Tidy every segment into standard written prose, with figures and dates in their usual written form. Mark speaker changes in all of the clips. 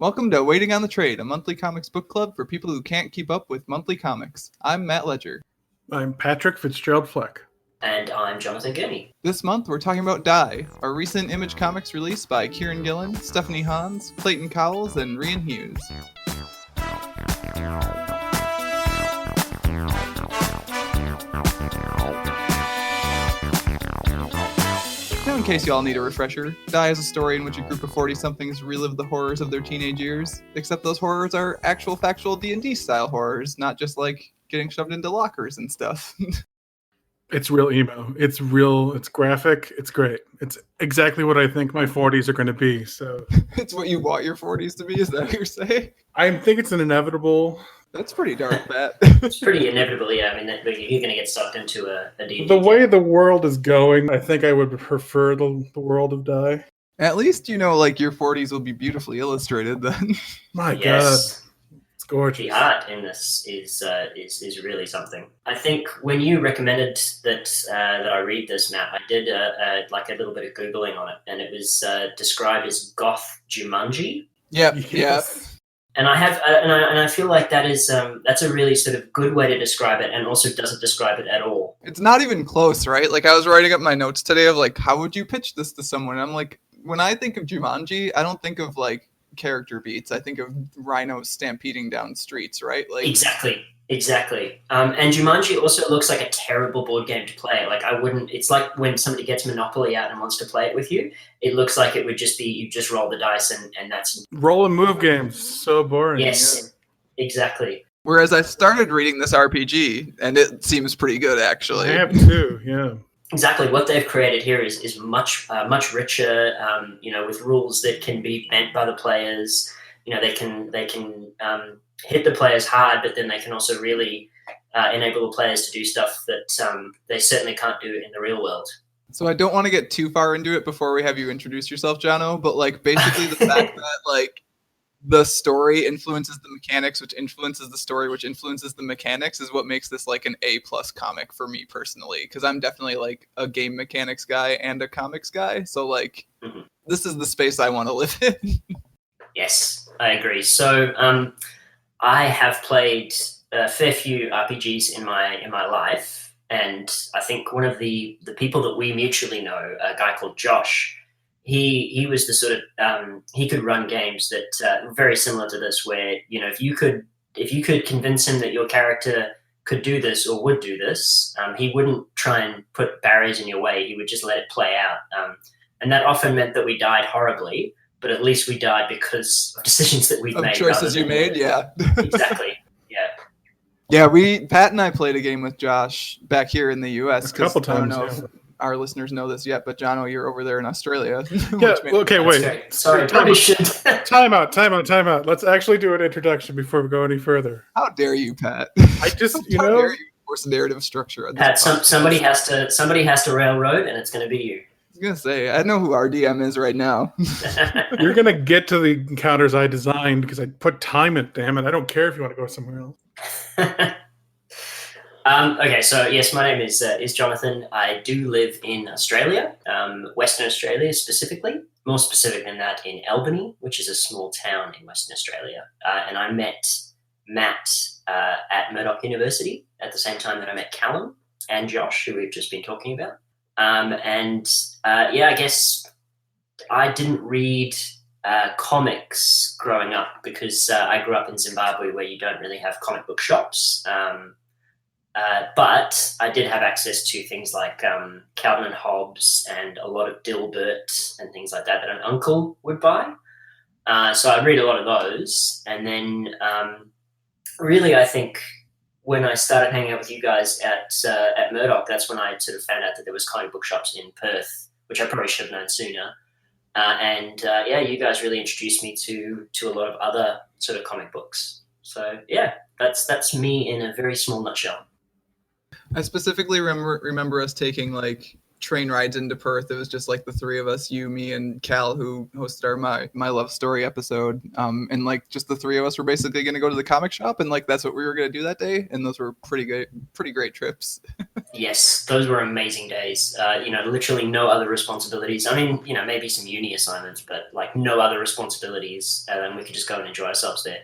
Speaker 1: Welcome to Waiting on the Trade, a monthly comics book club for people who can't keep up with monthly comics. I'm Matt Ledger.
Speaker 2: I'm Patrick Fitzgerald Fleck.
Speaker 3: And I'm Jonathan Gurney.
Speaker 1: This month we're talking about Die, a recent Image Comics release by Kieron Gillen, Stephanie Hans, Clayton Cowles, and Rian Hughes. Now, in case you all need a refresher, Die is a story in which a group of 40-somethings relive the horrors of their teenage years, except those horrors are actual factual D&D style horrors, not just like getting shoved into lockers and stuff.
Speaker 2: It's real emo. It's real. It's graphic. It's great. It's exactly what I think my 40s are going to be. So
Speaker 1: It's what you want your 40s to be? Is that what you're saying?
Speaker 2: I think it's an inevitable.
Speaker 1: That's pretty dark, Matt.
Speaker 3: It's pretty inevitable, yeah. I mean, you're going to get sucked into a D&D.
Speaker 2: The way the world is going, I think I would prefer the world of Die.
Speaker 1: At least, you know, like your 40s will be beautifully illustrated then.
Speaker 2: My God.
Speaker 3: Yes.
Speaker 2: It's gorgeous.
Speaker 3: The art in this is really something. I think when you recommended that I read this, Matt, I did a little bit of Googling on it, and it was described as goth Jumanji.
Speaker 1: Yep.
Speaker 2: Yes.
Speaker 3: And I feel like that's a really sort of good way to describe it, and also doesn't describe it at all.
Speaker 1: It's not even close, right? Like, I was writing up my notes today of like, how would you pitch this to someone? And I'm like, when I think of Jumanji, I don't think of like character beats. I think of rhinos stampeding down streets, right? Like
Speaker 3: Exactly. And Jumanji also looks like a terrible board game to play. Like it's like when somebody gets Monopoly out and wants to play it with you, it looks like it would just be, you just roll the dice and that's...
Speaker 2: Roll and move games. So boring.
Speaker 3: Yes, yeah. Exactly.
Speaker 1: Whereas I started reading this RPG and it seems pretty good, actually.
Speaker 2: I have too, yeah.
Speaker 3: Exactly. What they've created here is much richer, with rules that can be bent by the players. You know, they can hit the players hard, but then they can also really enable the players to do stuff that they certainly can't do in the real world.
Speaker 1: So I don't want to get too far into it before we have you introduce yourself, Jono, but like basically the fact that like the story influences the mechanics, which influences the story, which influences the mechanics, is what makes this like an A+ comic for me personally. Because I'm definitely like a game mechanics guy and a comics guy. So like, This is the space I want to live in.
Speaker 3: Yes, I agree. So I have played a fair few RPGs in my life, and I think one of the people that we mutually know, a guy called Josh. He was the sort of he could run games that very similar to this, where if you could convince him that your character could do this or would do this, he wouldn't try and put barriers in your way. He would just let it play out, and that often meant that we died horribly, but at least we died because of decisions that we've made.
Speaker 1: Choices you made, yeah.
Speaker 3: Exactly. Yeah.
Speaker 1: Yeah, Pat and I played a game with Josh back here in the U.S.
Speaker 2: A couple times.
Speaker 1: I don't know if our listeners know this yet, but Jono, you're over there in Australia.
Speaker 2: Yeah. Okay. Wait.
Speaker 3: Great. Sorry. Probably should.
Speaker 2: Time out. Let's actually do an introduction before we go any further.
Speaker 1: How dare you, Pat?
Speaker 2: I just,
Speaker 1: How dare you force narrative structure on this
Speaker 3: Pat,
Speaker 1: podcast?
Speaker 3: somebody has to railroad, and it's going to be you.
Speaker 1: I was gonna say, I know who our DM is right now.
Speaker 2: You're gonna get to the encounters I designed because I put time in. Damn it! I don't care if you want to go somewhere else.
Speaker 3: Okay, so yes, my name is Jonathan. I do live in Australia, Western Australia specifically. More specific than that, in Albany, which is a small town in Western Australia. And I met Matt at Murdoch University at the same time that I met Callum and Josh, who we've just been talking about. I guess I didn't read comics growing up because I grew up in Zimbabwe, where you don't really have comic book shops. But I did have access to things like Calvin and Hobbes and a lot of Dilbert and things like that an uncle would buy. So I'd read a lot of those. And then really, I think when I started hanging out with you guys at Murdoch, that's when I sort of found out that there was comic book shops in Perth, which I probably should have known sooner. You guys really introduced me to a lot of other sort of comic books. So yeah, that's me in a very small nutshell.
Speaker 1: I specifically remember us taking like train rides into Perth. It was just like the three of us, you, me, and Cal, who hosted our My Love Story episode. And like just the three of us were basically going to go to the comic shop, and like that's what we were going to do that day. And those were pretty great trips.
Speaker 3: Yes, those were amazing days. Literally no other responsibilities. I mean, maybe some uni assignments, but like no other responsibilities, and then we could just go and enjoy ourselves there.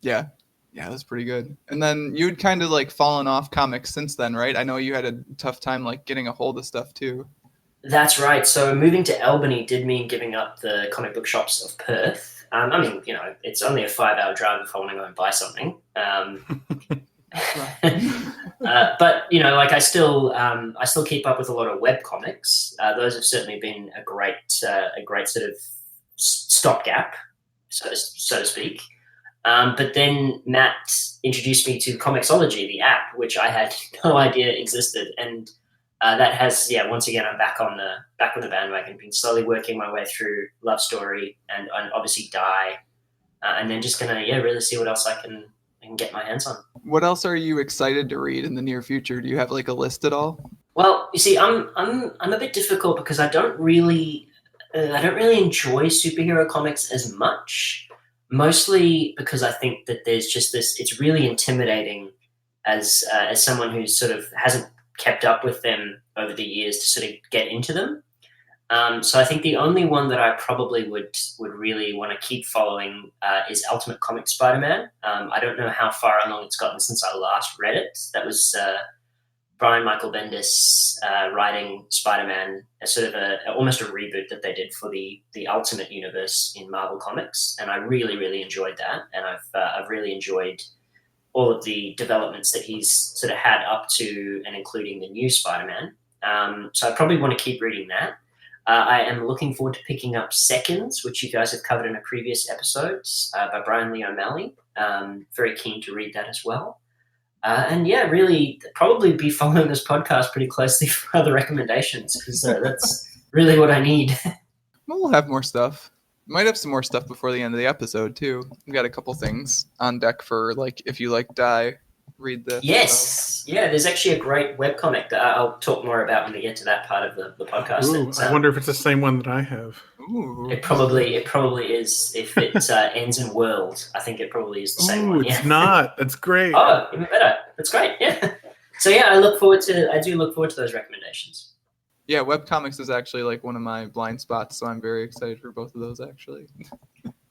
Speaker 1: Yeah. Yeah, that's pretty good. And then you'd kind of like fallen off comics since then, right? I know you had a tough time like getting a hold of stuff too.
Speaker 3: That's right. So moving to Albany did mean giving up the comic book shops of Perth. It's only a 5-hour drive if I want to go and buy something. But I still keep up with a lot of web comics. Those have certainly been a great sort of stopgap, so to speak. But then Matt introduced me to Comixology, the app, which I had no idea existed, and that has once again I'm back on the bandwagon. Been slowly working my way through Love Story and obviously Die, and then just gonna really see what else I can get my hands on.
Speaker 1: What else are you excited to read in the near future? Do you have like a list at all?
Speaker 3: Well, you see, I'm a bit difficult because I don't really enjoy superhero comics as much. Mostly because I think that there's just this. It's really intimidating as someone who sort of hasn't kept up with them over the years to sort of get into them. So I think the only one that I probably would really want to keep following is Ultimate Comic Spider-Man. I don't know how far along it's gotten since I last read it. That was Brian Michael Bendis writing Spider-Man, as sort of almost a reboot that they did for the Ultimate Universe in Marvel Comics, and I really, really enjoyed that. And I've really enjoyed all of the developments that he's sort of had up to and including the new Spider-Man. So I probably want to keep reading that. I am looking forward to picking up Seconds, which you guys have covered in a previous episode by Brian Lee O'Malley. Very keen to read that as well. Really probably be following this podcast pretty closely for other recommendations because that's really what I need.
Speaker 1: We'll have more stuff. Might have some more stuff before the end of the episode too. We've got a couple things on deck for like if you like Die, read this.
Speaker 3: Yes, there's actually a great webcomic that I'll talk more about when we get to that part of the podcast.
Speaker 2: Ooh, I wonder if it's the same one that I have.
Speaker 1: Ooh.
Speaker 3: It probably is. If it ends in world, I think it probably is the same one.
Speaker 2: It's not. That's great.
Speaker 3: Oh, even better. That's great. Yeah. So I do look forward to those recommendations.
Speaker 1: Yeah, webcomics is actually like one of my blind spots, so I'm very excited for both of those actually.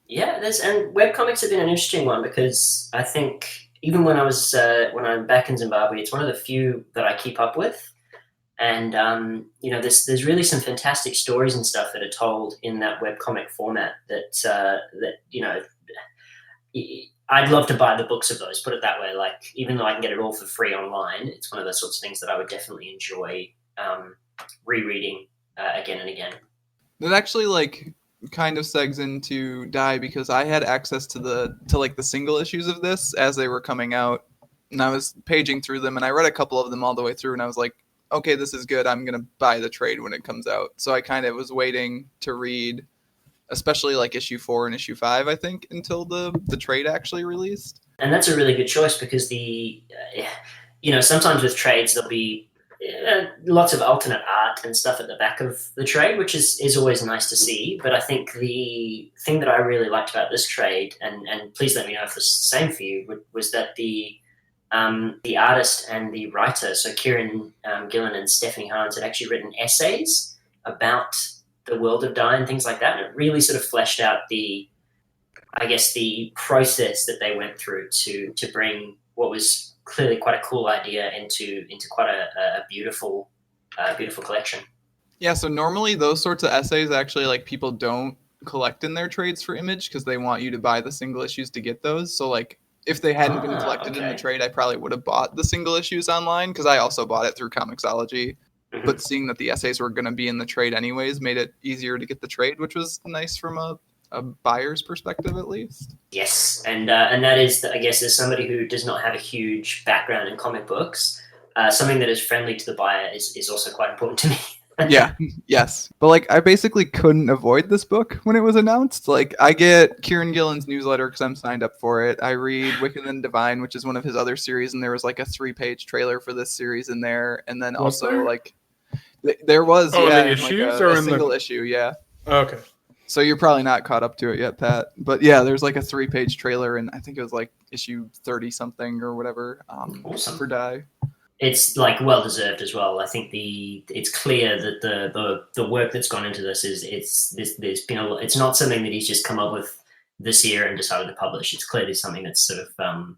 Speaker 3: Yeah, and webcomics have been an interesting one because I think even when I'm back in Zimbabwe, it's one of the few that I keep up with. And there's really some fantastic stories and stuff that are told in that webcomic format that I'd love to buy the books of those, put it that way. Like, even though I can get it all for free online, it's one of those sorts of things that I would definitely enjoy rereading again and again.
Speaker 1: That actually like kind of segs into Die because I had access to the single issues of this as they were coming out, and I was paging through them, and I read a couple of them all the way through, and I was like, okay, this is good. I'm gonna buy the trade when it comes out. So I kind of was waiting to read, especially like issue 4 and issue 5, I think, until the trade actually released.
Speaker 3: And that's a really good choice because sometimes with trades there'll be lots of alternate art and stuff at the back of the trade, which is always nice to see. But I think the thing that I really liked about this trade, and please let me know if this is the same for you, was that the artist and the writer, so Kieron Gillen and Stephanie Hans, had actually written essays about the world of Die and things like that. And it really sort of fleshed out the process that they went through to bring what was clearly quite a cool idea into quite a beautiful collection.
Speaker 1: Yeah, so normally those sorts of essays actually like people don't collect in their trades for Image because they want you to buy the single issues to get those. So like if they hadn't been collected in the trade, I probably would have bought the single issues online because I also bought it through Comixology. Mm-hmm. But seeing that the essays were going to be in the trade anyways made it easier to get the trade, which was nice from a buyer's perspective at least.
Speaker 3: Yes, and that is, I guess, as somebody who does not have a huge background in comic books, something that is friendly to the buyer is also quite important to me.
Speaker 1: Yeah, yes. But like I basically couldn't avoid this book when it was announced. Like I get Kieron Gillen's newsletter because I'm signed up for it. I read Wicked and Divine, which is one of his other series, and there was like a 3-page trailer for this series in there. And then
Speaker 2: Was
Speaker 1: also
Speaker 2: there?
Speaker 1: like there was
Speaker 2: in the
Speaker 1: issues
Speaker 2: issues
Speaker 1: like
Speaker 2: or
Speaker 1: a
Speaker 2: in
Speaker 1: single issue, yeah.
Speaker 2: Okay.
Speaker 1: So you're probably not caught up to it yet, Pat. But yeah, there's like a 3-page trailer, and I think it was like issue 30 something or whatever
Speaker 3: Awesome.
Speaker 1: for Die.
Speaker 3: it's like well deserved as well. I think it's clear that the work that's gone into this there's been it's not something that he's just come up with this year and decided to publish. It's clearly something that's sort of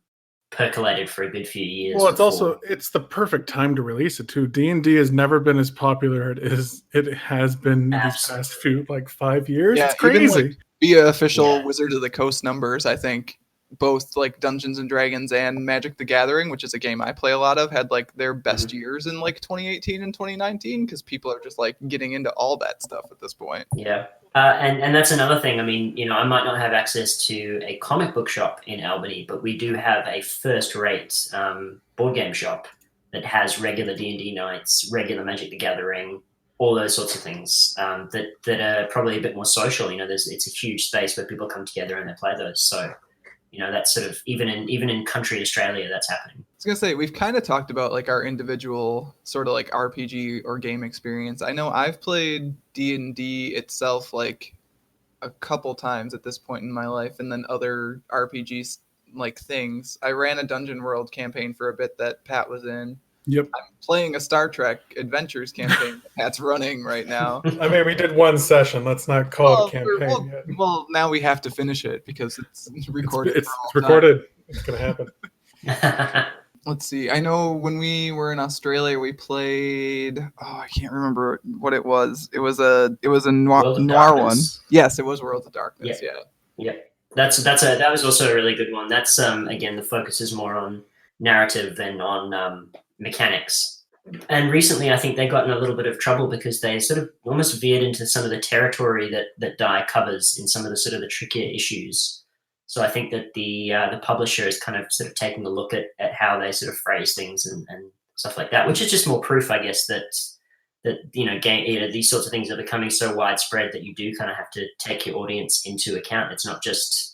Speaker 3: percolated for a good few years.
Speaker 2: Well, it's the perfect time to release it too. D&D has never been as popular as it has been these past few 5 years.
Speaker 1: Yeah,
Speaker 2: it's crazy.
Speaker 1: Even, via official Wizard of the Coast numbers, I think both Dungeons and Dragons and Magic the Gathering, which is a game I play a lot of, had their best years in 2018 and 2019 because people are just getting into all that stuff at this point.
Speaker 3: Yeah. And that's another thing. I mean, I might not have access to a comic book shop in Albany, but we do have a first-rate board game shop that has regular D&D nights, regular Magic the Gathering, all those sorts of things that are probably a bit more social. It's a huge space where people come together and they play those. So, that's sort of even in country Australia, that's happening.
Speaker 1: I was gonna say we've kind of talked about our individual sort of RPG or game experience. I know I've played D&D itself a couple times at this point in my life, and then other RPGs things. I ran a Dungeon World campaign for a bit that Pat was in.
Speaker 2: Yep.
Speaker 1: I'm playing a Star Trek Adventures campaign that Pat's running right now.
Speaker 2: I mean, we did one session. Let's not call it a campaign yet.
Speaker 1: Well, now we have to finish it because it's recorded.
Speaker 2: It's recorded. It's going to happen.
Speaker 1: Let's see. I know when we were in Australia, we played. Oh, I can't remember what it was. It was a noir one. Yes, it was Worlds of Darkness.
Speaker 3: Yeah. That was also a really good one. That's again, the focus is more on narrative than on mechanics. And recently, I think they got in a little bit of trouble because they sort of almost veered into some of the territory that Dye covers in some of the sort of the trickier issues. So I think that the publisher is kind of sort of taking a look at how they sort of phrase things and stuff like that, which is just more proof, I guess, that these sorts of things are becoming so widespread that you do kind of have to take your audience into account. It's not just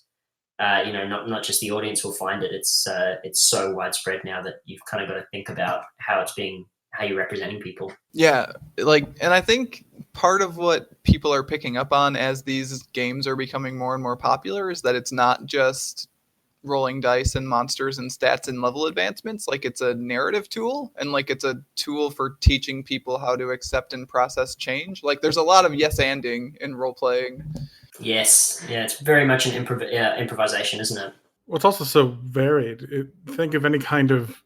Speaker 3: not just the audience will find it. It's so widespread now that you've kind of got to think about how you're representing people.
Speaker 1: Yeah, and I think part of what people are picking up on as these games are becoming more and more popular is that it's not just rolling dice and monsters and stats and level advancements. It's a narrative tool, and it's a tool for teaching people how to accept and process change. There's a lot of yes-anding in role-playing.
Speaker 3: Yes. Yeah, it's very much an improvisation, isn't it?
Speaker 2: Well, it's also so varied. Think of any kind of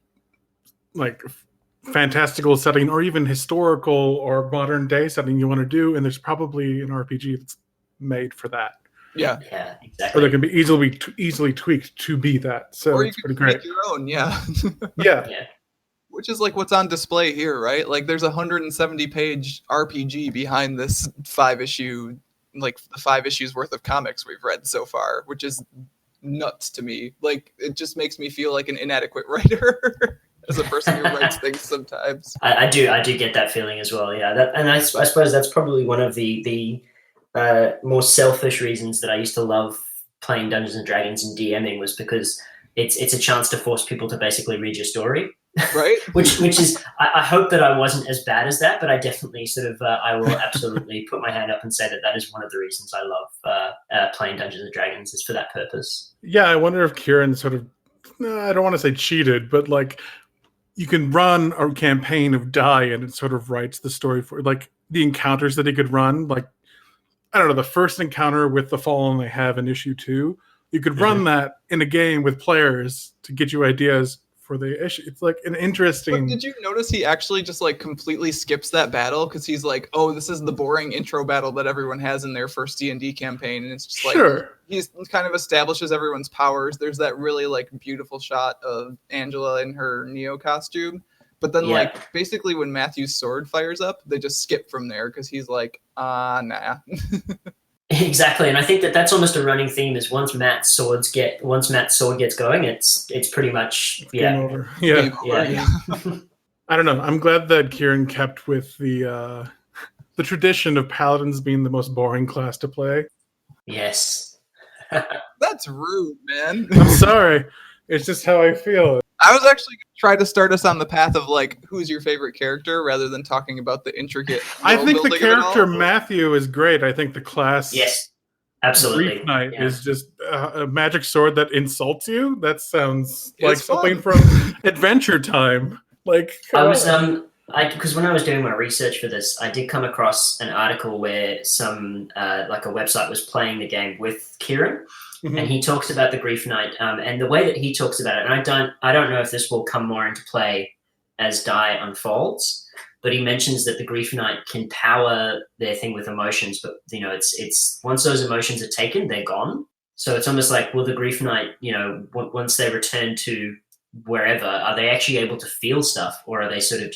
Speaker 2: fantastical setting or even historical or modern day setting you want to do, and there's probably an RPG that's made for that.
Speaker 1: Yeah,
Speaker 3: exactly.
Speaker 2: Or they can be easily tweaked to be that. So
Speaker 1: or you
Speaker 2: it's
Speaker 1: can
Speaker 2: pretty
Speaker 1: make
Speaker 2: great.
Speaker 1: your own, yeah.
Speaker 2: Yeah.
Speaker 1: Which is what's on display here, right? There's a 170-page RPG behind this 5-issue, the 5 issues worth of comics we've read so far, which is nuts to me. It just makes me feel like an inadequate writer. As a person who writes things sometimes.
Speaker 3: I do get that feeling as well, yeah. I suppose that's probably one of the more selfish reasons that I used to love playing Dungeons and Dragons and DMing was because it's a chance to force people to basically read your story.
Speaker 1: Right.
Speaker 3: which is, I hope that I wasn't as bad as that, but I definitely sort of, I will absolutely put my hand up and say that is one of the reasons I love playing Dungeons and Dragons is for that purpose.
Speaker 2: Yeah, I wonder if Kieron sort of, I don't want to say cheated, but you can run a campaign of Dye and it sort of writes the story for the encounters that he could run. I don't know, the first encounter with the Fallen they have in issue 2, you could run that in a game with players to get you ideas for the issue. It's an interesting.
Speaker 1: But did you notice he actually just completely skips that battle because he's oh, this is the boring intro battle that everyone has in their first D&D campaign, and it's just
Speaker 2: sure.
Speaker 1: He's kind of establishes everyone's powers. There's that really beautiful shot of Angela in her Neo costume, but then basically when Matthew's sword fires up, they just skip from there because he's nah.
Speaker 3: Exactly, and I think that's almost a running theme. Is once Matt's sword gets going, it's pretty much
Speaker 2: game over. Yeah. I don't know. I'm glad that Kieron kept with the tradition of paladins being the most boring class to play.
Speaker 3: Yes.
Speaker 1: That's rude, man.
Speaker 2: I'm sorry. It's just how I feel.
Speaker 1: I was actually going to try to start us on the path of who's your favorite character rather than talking about the intricate.
Speaker 2: I think the character Matthew is great. I think the class.
Speaker 3: Yes, absolutely.
Speaker 2: Grief Knight is just a magic sword that insults you. That sounds
Speaker 1: it's
Speaker 2: something
Speaker 1: fun.
Speaker 2: from Adventure Time. Like,
Speaker 3: I was because when I was doing my research for this, I did come across an article where some like a website was playing the game with Kieron, and he talks about the Grief Knight, and the way that he talks about it. And I don't know if this will come more into play as Die unfolds, but he mentions that the Grief Knight can power their thing with emotions, but it's once those emotions are taken, they're gone. So it's almost like, will the Grief Knight, once they return to wherever, are they actually able to feel stuff, or are they sort of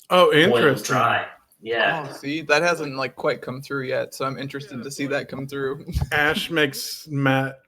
Speaker 3: boiled dry? Yeah.
Speaker 1: Oh, see, that hasn't like quite come through yet, so I'm interested to see that come through.
Speaker 2: Ash makes Matt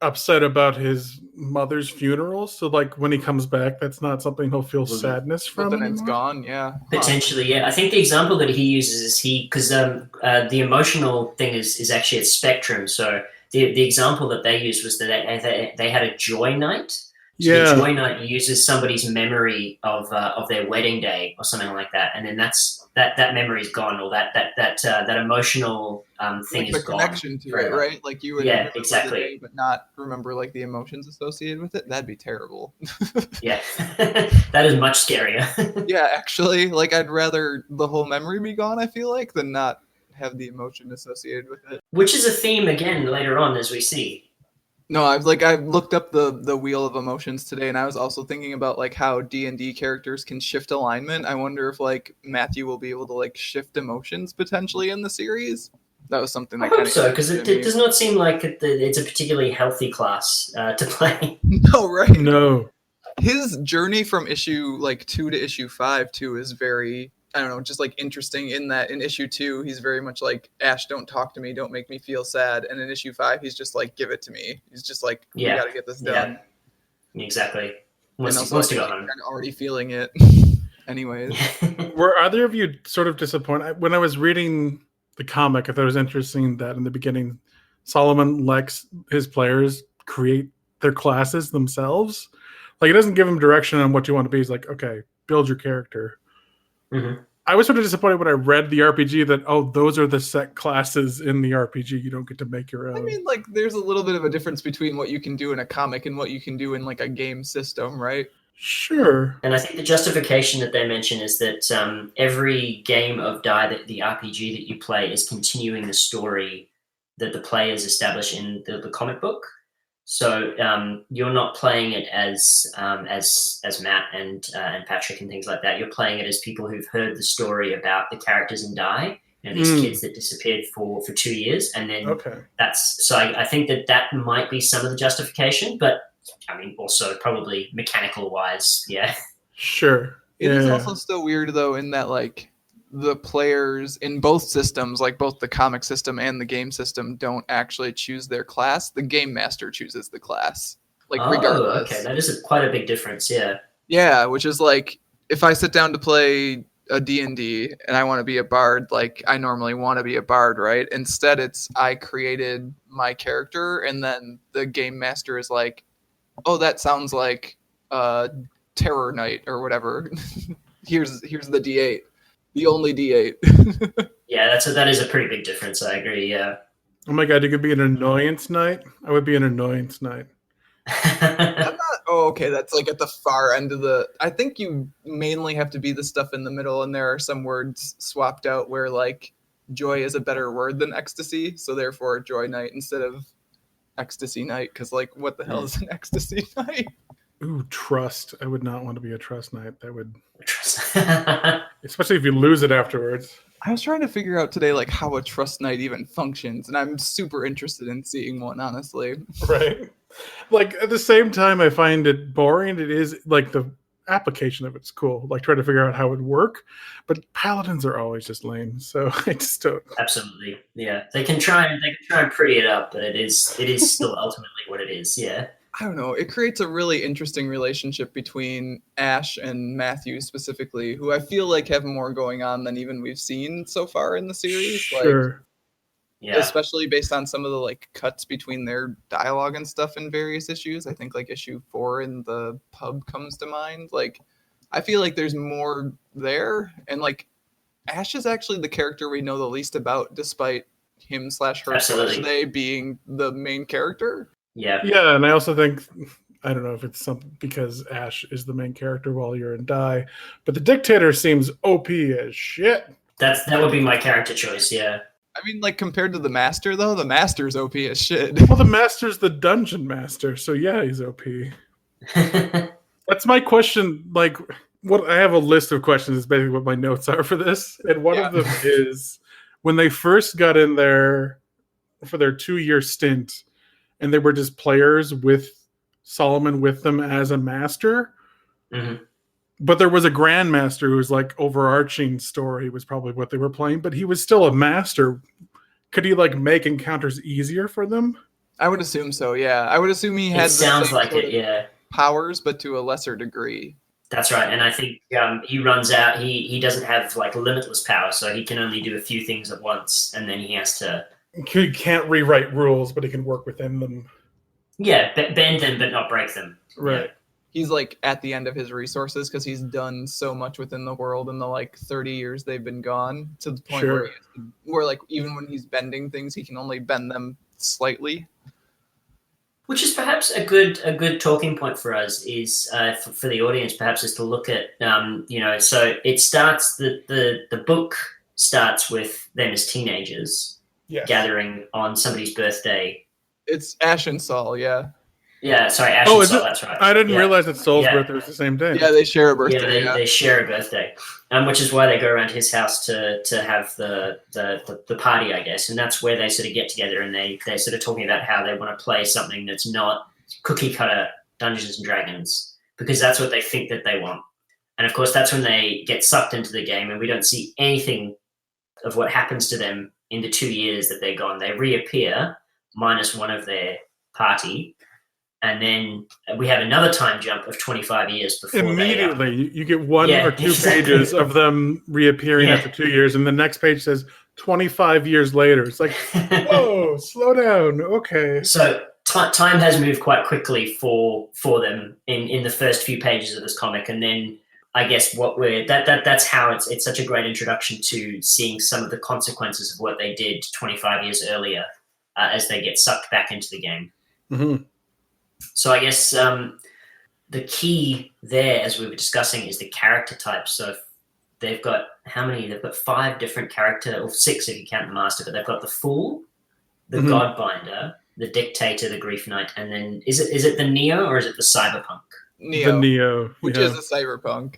Speaker 2: upset about his mother's funeral, so like when he comes back, that's not something he'll feel sadness from.
Speaker 1: But then it's gone, yeah.
Speaker 3: Potentially, yeah. I think the example that he uses is because the emotional thing is actually a spectrum. So the example that they used was that they had a joy night. So the joy night uses somebody's memory of their wedding day or something like that, and then that memory is gone, or that emotional thing
Speaker 1: like
Speaker 3: is
Speaker 1: the
Speaker 3: gone.
Speaker 1: connection to it, right? Like you would
Speaker 3: exactly,
Speaker 1: day, but not remember like the emotions associated with it. That'd be terrible.
Speaker 3: Yeah, that is much scarier.
Speaker 1: Yeah, actually, like I'd rather the whole memory be gone, I feel like, than not have the emotion associated with it.
Speaker 3: Which is a theme again later on, as we see.
Speaker 1: No, I looked up the wheel of emotions today, and I was also thinking about like how D&D characters can shift alignment. I wonder if like Matthew will be able to like shift emotions potentially in the series. That was something that
Speaker 3: I hope so, because it does not seem like it's a particularly healthy class to play.
Speaker 1: No, right?
Speaker 2: No.
Speaker 1: His journey from issue like 2 to issue 5 too is very, I don't know, just like interesting in that in issue 2 he's very much like, Ash, don't talk to me, don't make me feel sad, and in issue 5 he's just like, give it to me. He's just like, we gotta get this done.
Speaker 3: Yeah. Exactly.
Speaker 1: Wants to go home. I'm already feeling it. Anyways.
Speaker 2: Were either of you sort of disappointed when I was reading the comic? I thought it was interesting that in the beginning Solomon lets his players create their classes themselves. Like, it doesn't give them direction on what you want to be. He's like, okay, build your character.
Speaker 3: Mm-hmm.
Speaker 2: I was sort of disappointed when I read the RPG that, those are the set classes in the RPG. You don't get to make your own.
Speaker 1: I mean, like, there's a little bit of a difference between what you can do in a comic and what you can do in, like, a game system, right?
Speaker 2: Sure.
Speaker 3: And I think the justification that they mention is that every game of Die, that the RPG that you play, is continuing the story that the players establish in the comic book. So you're not playing it as Matt and Patrick and things like that. You're playing it as people who've heard the story about the characters in Die, these kids that disappeared for 2 years, and then that's so. I think that might be some of the justification, but I mean, also probably mechanical wise, yeah.
Speaker 2: Sure.
Speaker 1: It is also still weird though, in that like the players in both systems, like both the comic system and the game system, don't actually choose their class. The game master chooses the class, like regardless.
Speaker 3: Okay, that is quite a big difference.
Speaker 1: Yeah, which is like, if I sit down to play a D&D and I want to be a bard, like I normally want to be a bard, right? Instead, it's I created my character, and then the game master is like, oh, that sounds like Terror Knight or whatever. here's the D8. The only D8.
Speaker 3: Yeah, that is a pretty big difference. I agree. Yeah.
Speaker 2: Oh my god, you could be an annoyance knight. I would be an annoyance knight.
Speaker 1: I'm not. Oh, okay. That's like at the far end of the. I think you mainly have to be the stuff in the middle, and there are some words swapped out where like joy is a better word than ecstasy, so therefore joy knight instead of ecstasy knight. Because like, what the hell is an ecstasy knight?
Speaker 2: Ooh, trust. I would not want to be a trust knight. That would, especially if you lose it afterwards.
Speaker 1: I was trying to figure out today like how a trust knight even functions, and I'm super interested in seeing one, honestly.
Speaker 2: Right. Like, at the same time, I find it boring. It is like the application of it's cool. Like, trying to figure out how it would work, but paladins are always just lame. So I just don't.
Speaker 3: Absolutely, yeah. They can try and pretty it up, but it is still ultimately what it is. Yeah.
Speaker 1: I don't know. It creates a really interesting relationship between Ash and Matthew specifically, who I feel like have more going on than even we've seen so far in the series.
Speaker 2: Sure.
Speaker 1: Like, yeah. Especially based on some of the like cuts between their dialogue and stuff in various issues. I think like issue 4 in the pub comes to mind. Like, I feel like there's more there, and like Ash is actually the character we know the least about, despite him /her/they being the main character.
Speaker 3: Yeah.
Speaker 2: Yeah, and I also think I don't know if it's something because Ash is the main character while you're in Die, but the Dictator seems OP as shit.
Speaker 3: That would be my character choice. Yeah.
Speaker 1: I mean, like compared to the Master, though, the Master's OP as shit.
Speaker 2: Well, the Master's the Dungeon Master, so yeah, he's OP. That's my question. Like, what I have a list of questions. Is basically what my notes are for this, and one of them is when they first got in there for their 2-year stint, and they were just players with Solomon with them as a master.
Speaker 3: Mm-hmm.
Speaker 2: But there was a Grandmaster who was like overarching story was probably what they were playing, but he was still a master. Could he like make encounters easier for them?
Speaker 1: I would assume so. Yeah, I would assume he
Speaker 3: It
Speaker 1: had
Speaker 3: sounds like it. Yeah.
Speaker 1: powers, but to a lesser degree.
Speaker 3: That's right, and I think he runs out. He doesn't have like limitless power, so he can only do a few things at once, and then he has to.
Speaker 2: He can't rewrite rules, but he can work within them.
Speaker 3: Yeah, bend them but not break them.
Speaker 2: Right.
Speaker 3: Yeah.
Speaker 1: He's like at the end of his resources because he's done so much within the world in the like 30 years they've been gone, to the point where like even when he's bending things, he can only bend them slightly.
Speaker 3: Which is perhaps a good talking point for us is for the audience, perhaps, is to look at so it starts the book starts with them as teenagers gathering on somebody's birthday.
Speaker 1: It's Ash and Saul, yeah.
Speaker 3: Yeah, sorry, Ash and Saul, that's right.
Speaker 2: I didn't realize that Saul's birthday was the same day.
Speaker 1: Yeah, they share a birthday.
Speaker 3: They share a birthday, which is why they go around his house to have the party, I guess. And that's where they sort of get together and they're sort of talking about how they want to play something that's not cookie cutter Dungeons and Dragons, because that's what they think that they want. And of course, that's when they get sucked into the game, and we don't see anything of what happens to them in the 2 years that they're gone. They reappear minus one of their party. And then we have another time jump of 25 years before
Speaker 2: immediately you get one or two pages of them reappearing after 2 years, and the next page says 25 years later. It's like, whoa, slow down. Okay.
Speaker 3: So time has moved quite quickly for them in the first few pages of this comic, and then I guess that's how it's such a great introduction to seeing some of the consequences of what they did 25 years earlier as they get sucked back into the game.
Speaker 2: Mm-hmm.
Speaker 3: So I guess the key there, as we were discussing, is the character types. So they've got how many? They've got 5 different character, or 6 if you count the Master. But they've got the Fool, the Godbinder, the Dictator, the Grief Knight, and then is it the Neo or is it the Cyberpunk?
Speaker 1: Neo.
Speaker 2: The Neo,
Speaker 1: which is a cyberpunk.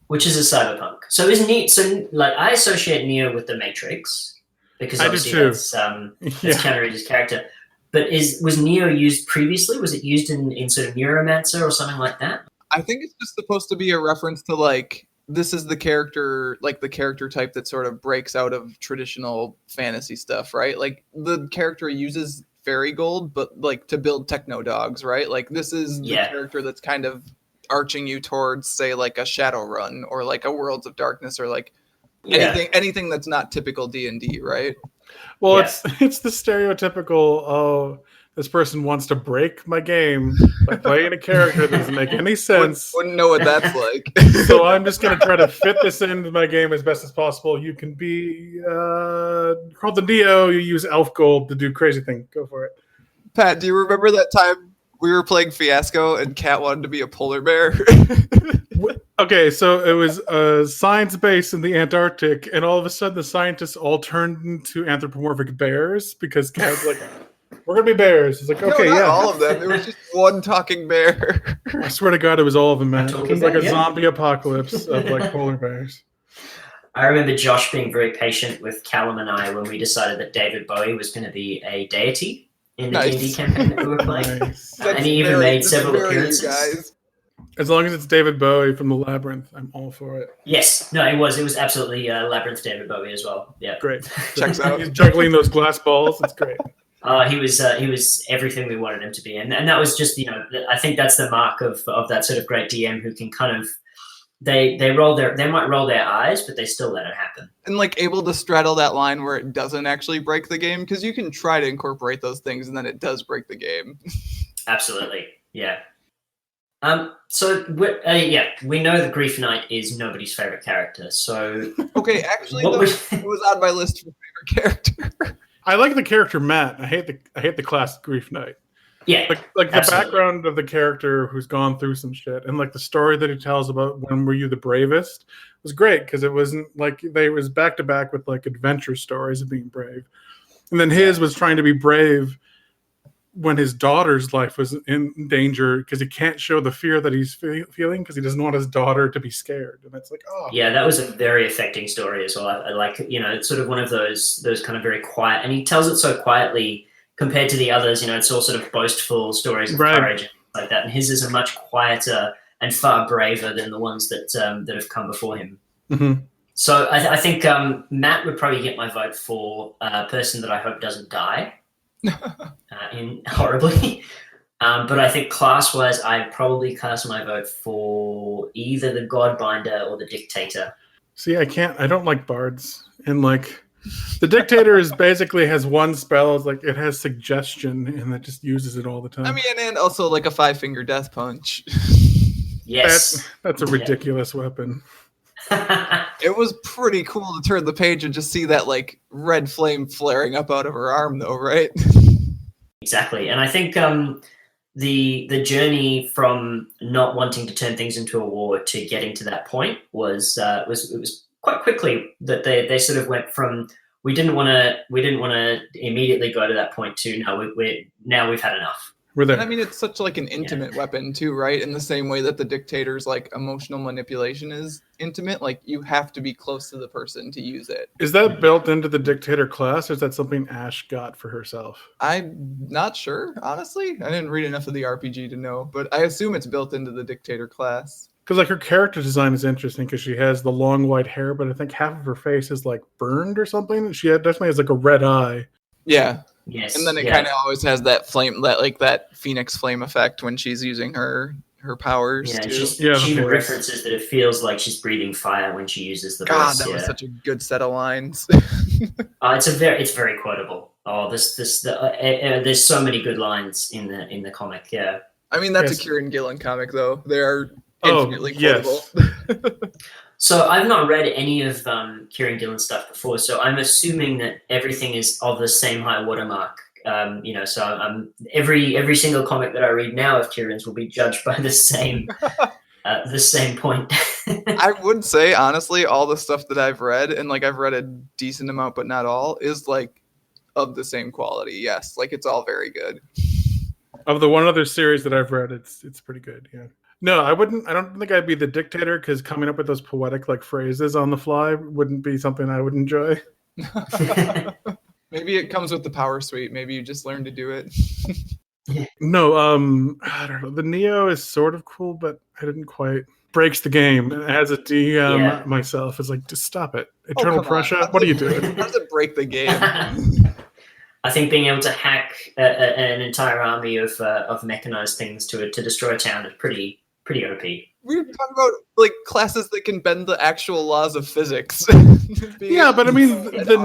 Speaker 3: Which is a cyberpunk. So is Neo? So like I associate Neo with the Matrix because obviously that's Keanu Reeves' character. But was Neo used previously? Was it used in sort of Neuromancer or something like that?
Speaker 1: I think it's just supposed to be a reference to like, this is the character, like the character type that sort of breaks out of traditional fantasy stuff, right? Like the character uses fairy gold, but like to build techno dogs, right? Like this is the character that's kind of arching you towards, say, like a Shadowrun or like a Worlds of Darkness or like anything that's not typical D&D, right?
Speaker 2: Well, it's the stereotypical, this person wants to break my game by playing a character that doesn't make any sense.
Speaker 1: Wouldn't know what that's like.
Speaker 2: So I'm just going to try to fit this into my game as best as possible. You can be called the Neo. You use elf gold to do crazy things. Go for it.
Speaker 1: Pat, do you remember that time we were playing Fiasco and Kat wanted to be a polar bear?
Speaker 2: Okay, so it was a science base in the Antarctic, and all of a sudden the scientists all turned into anthropomorphic bears because Kat was like, we're going to be bears. It's like, okay,
Speaker 1: not all of them. There was just one talking bear.
Speaker 2: I swear to God, it was all of them, man. It was like a zombie apocalypse of like polar bears.
Speaker 3: I remember Josh being very patient with Callum and I when we decided that David Bowie was going to be a deity in the D&D campaign that we were playing. And he even made several appearances.
Speaker 1: Guys.
Speaker 2: As long as it's David Bowie from the Labyrinth, I'm all for it.
Speaker 3: Yes, no, it was absolutely Labyrinth David Bowie as well. Yeah,
Speaker 2: great.
Speaker 1: Checks out.
Speaker 2: He's juggling those glass balls. It's great.
Speaker 3: He was everything we wanted him to be, and that was just I think that's the mark of that sort of great DM who can kind of they might roll their eyes, but they still let it happen,
Speaker 1: and like able to straddle that line where it doesn't actually break the game, because you can try to incorporate those things and then it does break the game. Absolutely,
Speaker 3: yeah. So we know the Grief Knight is nobody's favorite character. So
Speaker 1: okay, actually, it was on my list for favorite character.
Speaker 2: I like the character Matt. I hate the class Grief Knight.
Speaker 3: Yeah,
Speaker 2: like the
Speaker 3: absolutely.
Speaker 2: background of the character who's gone through some shit, and like the story that he tells about when were you the bravest was great because it wasn't like they was back to back with like adventure stories of being brave, and then his was trying to be brave when his daughter's life was in danger because he can't show the fear that he's feeling because he doesn't want his daughter to be scared, and it's like, oh
Speaker 3: Yeah, that was a very affecting story as well. I like, it's sort of one of those kind of very quiet, and he tells it so quietly compared to the others. It's all sort of boastful stories of courage and like that, and his is a much quieter and far braver than the ones that have come before him.
Speaker 2: Mm-hmm.
Speaker 3: So I think Matt would probably get my vote for a person that I hope doesn't die in horribly. But I think class-wise, I'd probably cast my vote for either the Godbinder or the Dictator.
Speaker 2: See, I don't like bards, and like the Dictator is basically has one spell. It's like it has suggestion, and it just uses it all the time.
Speaker 1: I mean, and also like a 5-finger death punch.
Speaker 3: Yes,
Speaker 2: that's a ridiculous weapon.
Speaker 1: It was pretty cool to turn the page and just see that like red flame flaring up out of her arm, though, right?
Speaker 3: Exactly, and I think the journey from not wanting to turn things into a war to getting to that point was quite quickly that they sort of went from we didn't want to immediately go to that point to now we've had enough.
Speaker 2: And
Speaker 1: I mean, it's such like an intimate weapon too, right? In the same way that the Dictator's like emotional manipulation is intimate, like you have to be close to the person to use it.
Speaker 2: Is that built into the Dictator class, or is that something Ash got for herself?
Speaker 1: I'm not sure, honestly. I didn't read enough of the RPG to know, but I assume it's built into the Dictator class.
Speaker 2: Because like her character design is interesting because she has the long white hair, but I think half of her face is like burned or something. She definitely has like a red eye.
Speaker 1: Yeah.
Speaker 3: Yes.
Speaker 1: And then it kind of always has that flame, that Phoenix flame effect when she's using her powers.
Speaker 3: Yeah, she references that it feels like she's breathing fire when she uses the
Speaker 1: God,
Speaker 3: voice.
Speaker 1: that was such a good set of lines.
Speaker 3: It's very quotable. Oh, there's so many good lines in the comic. Yeah.
Speaker 1: I mean, that's a Kieron Gillen comic, though. They are infinitely quotable.
Speaker 3: So I've not read any of Kieron Gillen stuff before, so I'm assuming that everything is of the same high watermark. So every single comic that I read now of Kieron's will be judged by the same point.
Speaker 1: I would say honestly, all the stuff that I've read, and like I've read a decent amount, but not all, is like of the same quality. Yes, like it's all very good.
Speaker 2: Of the one other series that I've read, it's pretty good. Yeah. No, I wouldn't. I don't think I'd be the Dictator because coming up with those poetic like phrases on the fly wouldn't be something I would enjoy.
Speaker 1: Maybe it comes with the power suite. Maybe you just learn to do it.
Speaker 2: No, I don't know. The Neo is sort of cool, but I didn't quite breaks the game. As a DM myself, it's like, just stop it. Eternal Prussia, what are you doing?
Speaker 1: How does it break the game?
Speaker 3: I think being able to hack an entire army of mechanized things to destroy a town is pretty OP.
Speaker 1: We were talking about like classes that can bend the actual laws of physics.
Speaker 2: Yeah, but I mean, the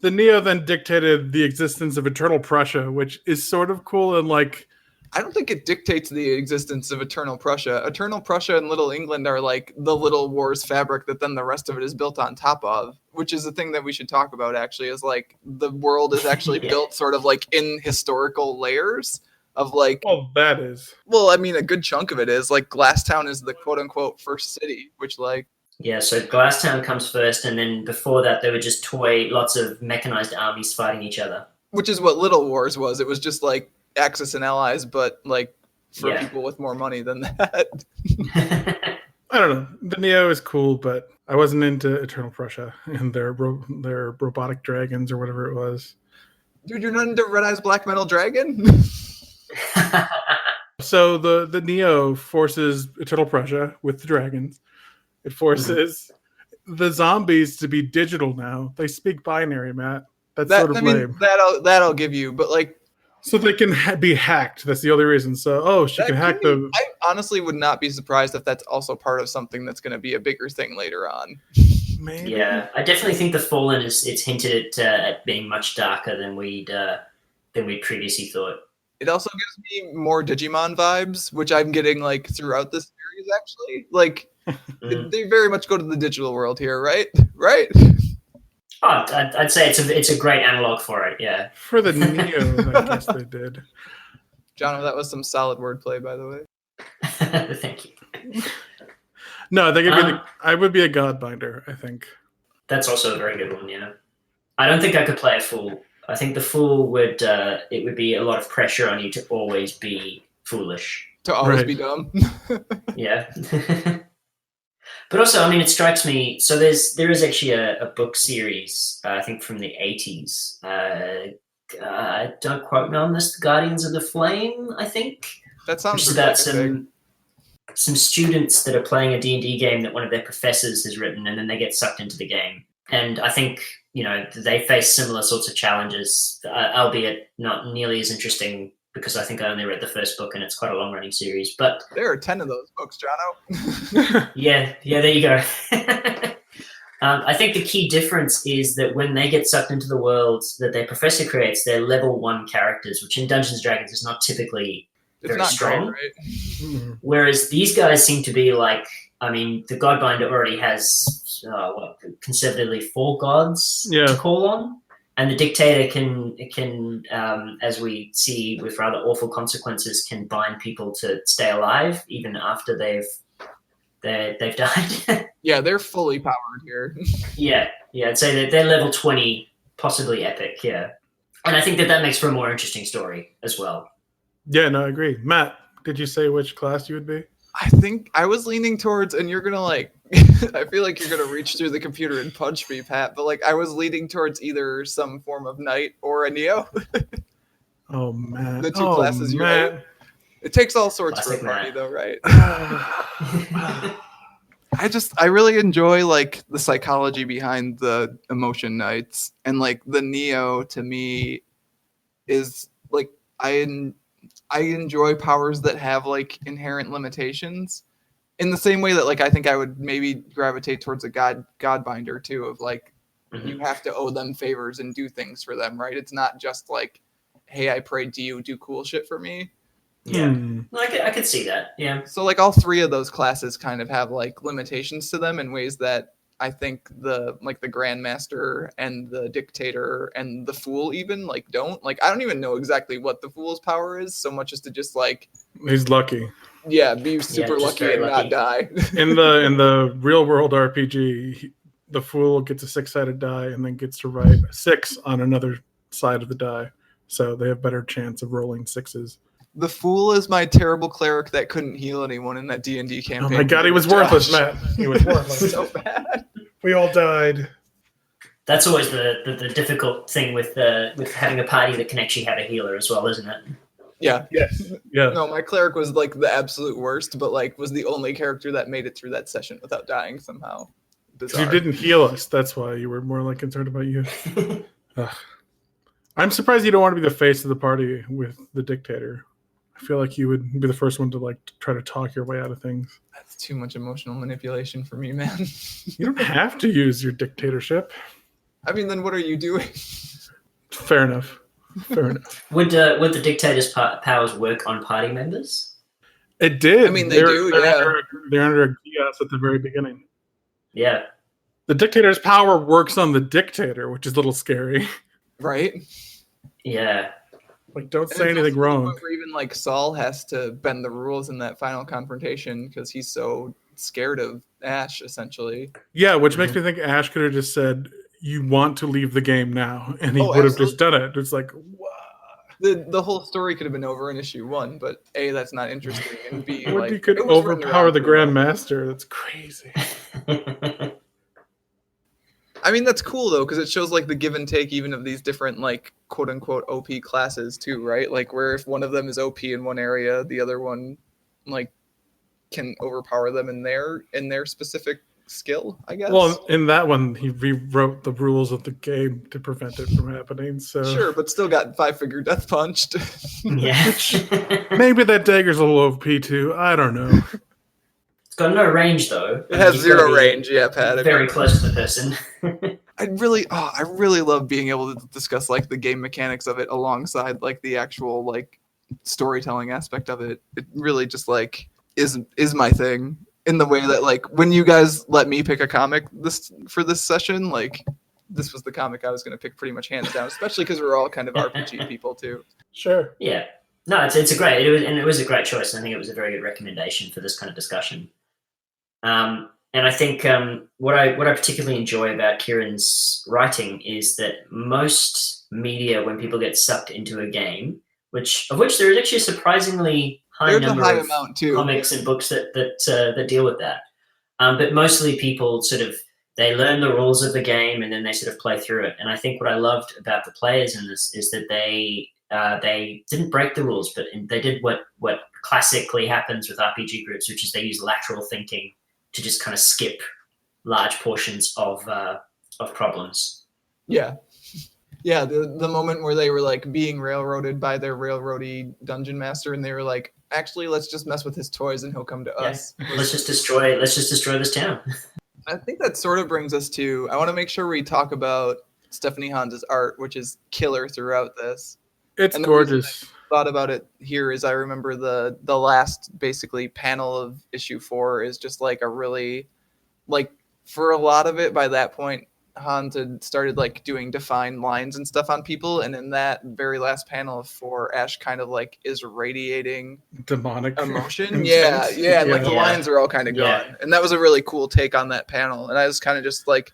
Speaker 2: Neo then dictated the existence of Eternal Prussia, which is sort of cool and like.
Speaker 1: I don't think it dictates the existence of Eternal Prussia. Eternal Prussia and Little England are like the little war's fabric that then the rest of it is built on top of, which is a thing that we should talk about actually, is like the world is actually built sort of like in historical layers of like...
Speaker 2: Oh, that is.
Speaker 1: Well, I mean, a good chunk of it is like Glasstown is the quote unquote first city, which like...
Speaker 3: Yeah, so Glasstown comes first, and then before that there were just lots of mechanized armies fighting each other.
Speaker 1: Which is what Little Wars was. It was just like Axis and Allies, but like for people with more money than that.
Speaker 2: I don't know. The Neo is cool, but I wasn't into Eternal Prussia and their robotic dragons or whatever it was.
Speaker 1: Dude, you're not into Red Eyes Black Metal Dragon?
Speaker 2: So the Neo forces Eternal Prussia with the dragons. It forces the zombies to be digital now. They speak binary, Matt. That's sort of lame.
Speaker 1: That'll give you, but like...
Speaker 2: So they can be hacked. That's the only reason. So, she can hack them.
Speaker 1: I honestly would not be surprised if that's also part of something that's going to be a bigger thing later on.
Speaker 2: Maybe.
Speaker 3: Yeah, I definitely think the Fallen it's hinted at being much darker than we'd previously thought.
Speaker 1: It also gives me more Digimon vibes, which I'm getting like throughout this series. Actually, like they very much go to the digital world here, right? Right.
Speaker 3: Oh, I'd say it's a great analog for it. Yeah.
Speaker 2: For the Neo, I guess they did.
Speaker 1: Jono, that was some solid wordplay, by the way.
Speaker 3: Thank you.
Speaker 2: No, I think I would be a Godbinder, I think.
Speaker 3: That's also a very good one, yeah. I don't think I could play a fool. I think the fool would it would be a lot of pressure on you to always be foolish.
Speaker 1: To always be dumb.
Speaker 3: Yeah. But also, I mean, it strikes me. So there is actually a book series, I think from the 80s. Don't quote me on this. The Guardians of the Flame, I think.
Speaker 1: That sounds
Speaker 3: which is about
Speaker 1: thing.
Speaker 3: some students that are playing a D&D game that one of their professors has written, and then they get sucked into the game. And I think, they face similar sorts of challenges, albeit not nearly as interesting, because I think I only read the first book and it's quite a long-running series. But
Speaker 1: there are 10 of those books, Jono.
Speaker 3: yeah, there you go. I think the key difference is that when they get sucked into the world that their professor creates, they're level 1 characters, which in Dungeons & Dragons is not typically very strong. Great, right?
Speaker 2: Mm-hmm.
Speaker 3: Whereas these guys seem to be like, I mean, the Godbinder already has, conservatively 4 gods to call on. And the Dictator can, as we see with rather awful consequences, can bind people to stay alive even after they've died.
Speaker 1: Yeah, they're fully powered here.
Speaker 3: yeah, I'd say that they're level 20, possibly epic, yeah. And I think that makes for a more interesting story as well.
Speaker 2: Yeah, no, I agree. Matt, did you say which class you would be?
Speaker 1: I think I was leaning towards, and you're going to I feel like you're going to reach through the computer and punch me, Pat, but I was leaning towards either some form of knight or a Neo.
Speaker 2: Oh, man.
Speaker 1: The two classes you're in. It takes all sorts for a party, though, right? I really enjoy the psychology behind the emotion knights, and the Neo to me is I enjoy powers that have inherent limitations, in the same way that I think I would maybe gravitate towards a Godbinder too, of you have to owe them favors and do things for them, right? It's not just hey, I prayed to you, do cool shit for me.
Speaker 3: Yeah, I could see that. Yeah.
Speaker 1: So all 3 of those classes kind of have limitations to them in ways that I think the Grandmaster and the Dictator and the Fool even don't. I don't even know exactly what the Fool's power is, so much as to just
Speaker 2: he's lucky.
Speaker 1: Yeah, be super lucky and not die.
Speaker 2: in the real world RPG, the Fool gets a 6-sided die and then gets to write 6 on another side of the die, so they have better chance of rolling 6s.
Speaker 1: The Fool is my terrible cleric that couldn't heal anyone in that D&D campaign.
Speaker 2: Oh my god, he was worthless, Matt. He was worthless.
Speaker 1: So bad.
Speaker 2: We all died.
Speaker 3: That's always the difficult thing with having a party that can actually have a healer as well, isn't it?
Speaker 1: Yeah.
Speaker 2: Yes. Yeah.
Speaker 1: No, my cleric was the absolute worst, but was the only character that made it through that session without dying somehow. Bizarre.
Speaker 2: You didn't heal us. That's why you were more concerned about you. I'm surprised you don't want to be the face of the party with the Dictator. I feel like you would be the first one to try to talk your way out of things.
Speaker 1: That's too much emotional manipulation for me, man.
Speaker 2: You don't have to use your dictatorship.
Speaker 1: I mean, then what are you doing?
Speaker 2: Fair enough.
Speaker 3: Would the Dictator's powers work on party members?
Speaker 2: It did.
Speaker 1: I mean, they're
Speaker 2: under a chaos at the very beginning.
Speaker 3: Yeah.
Speaker 2: The Dictator's power works on the Dictator, which is a little scary.
Speaker 1: Right?
Speaker 3: Yeah.
Speaker 2: Don't say anything wrong.
Speaker 1: Where even Saul has to bend the rules in that final confrontation because he's so scared of Ash, essentially.
Speaker 2: Yeah, which makes me think Ash could have just said, "You want to leave the game now," and he would have just done it. It's wow.
Speaker 1: The whole story could have been over in issue 1, but A, that's not interesting, and B,
Speaker 2: you could overpower the Grandmaster. That's crazy.
Speaker 1: I mean, that's cool, though, because it shows, the give and take even of these different, quote-unquote OP classes, too, right? Where if one of them is OP in one area, the other one, can overpower them in their specific skill, I guess.
Speaker 2: Well, in that one, he rewrote the rules of the game to prevent it from happening, so...
Speaker 1: Sure, but still got 5-figure death punched.
Speaker 3: Yeah.
Speaker 2: Maybe that dagger's a little OP, too. I don't know.
Speaker 3: It's got no range, though.
Speaker 1: It has 0 range, yeah, Pat.
Speaker 3: Very close to the person.
Speaker 1: I really love being able to discuss the game mechanics of it alongside the actual storytelling aspect of it. It really just is my thing, in the way that when you guys let me pick a comic for this session, this was the comic I was going to pick pretty much hands down, especially because we're all kind of RPG people too.
Speaker 2: Sure.
Speaker 3: Yeah. No, it was a great choice. And I think it was a very good recommendation for this kind of discussion. And I think what I particularly enjoy about Kieron's writing is that most media, when people get sucked into a game, of which there is actually a surprisingly high number of
Speaker 1: amount too.
Speaker 3: comics and books that deal with that. But mostly people sort of, they learn the rules of the game and then they sort of play through it. And I think what I loved about the players in this is that they didn't break the rules, but they did what classically happens with RPG groups, which is they use lateral thinking to just kind of skip large portions of problems.
Speaker 1: Yeah. Yeah, the moment where they were like being railroaded by their railroady dungeon master, and they were like, actually, let's just mess with his toys and he'll come to us.
Speaker 3: Let's just destroy this town.
Speaker 1: I think that sort of brings us to, I want to make sure we talk about Stephanie Hans's art, which is killer throughout this.
Speaker 2: It's gorgeous.
Speaker 1: Thought about it here is I remember the last basically panel of issue 4 is just like a really, like, for a lot of it by that point Hans had started like doing defined lines and stuff on people, and in that very last panel of 4, Ash kind of like is radiating
Speaker 2: demonic
Speaker 1: emotion. Yeah, like the lines are all kind of gone, and that was a really cool take on that panel. And I was kind of just like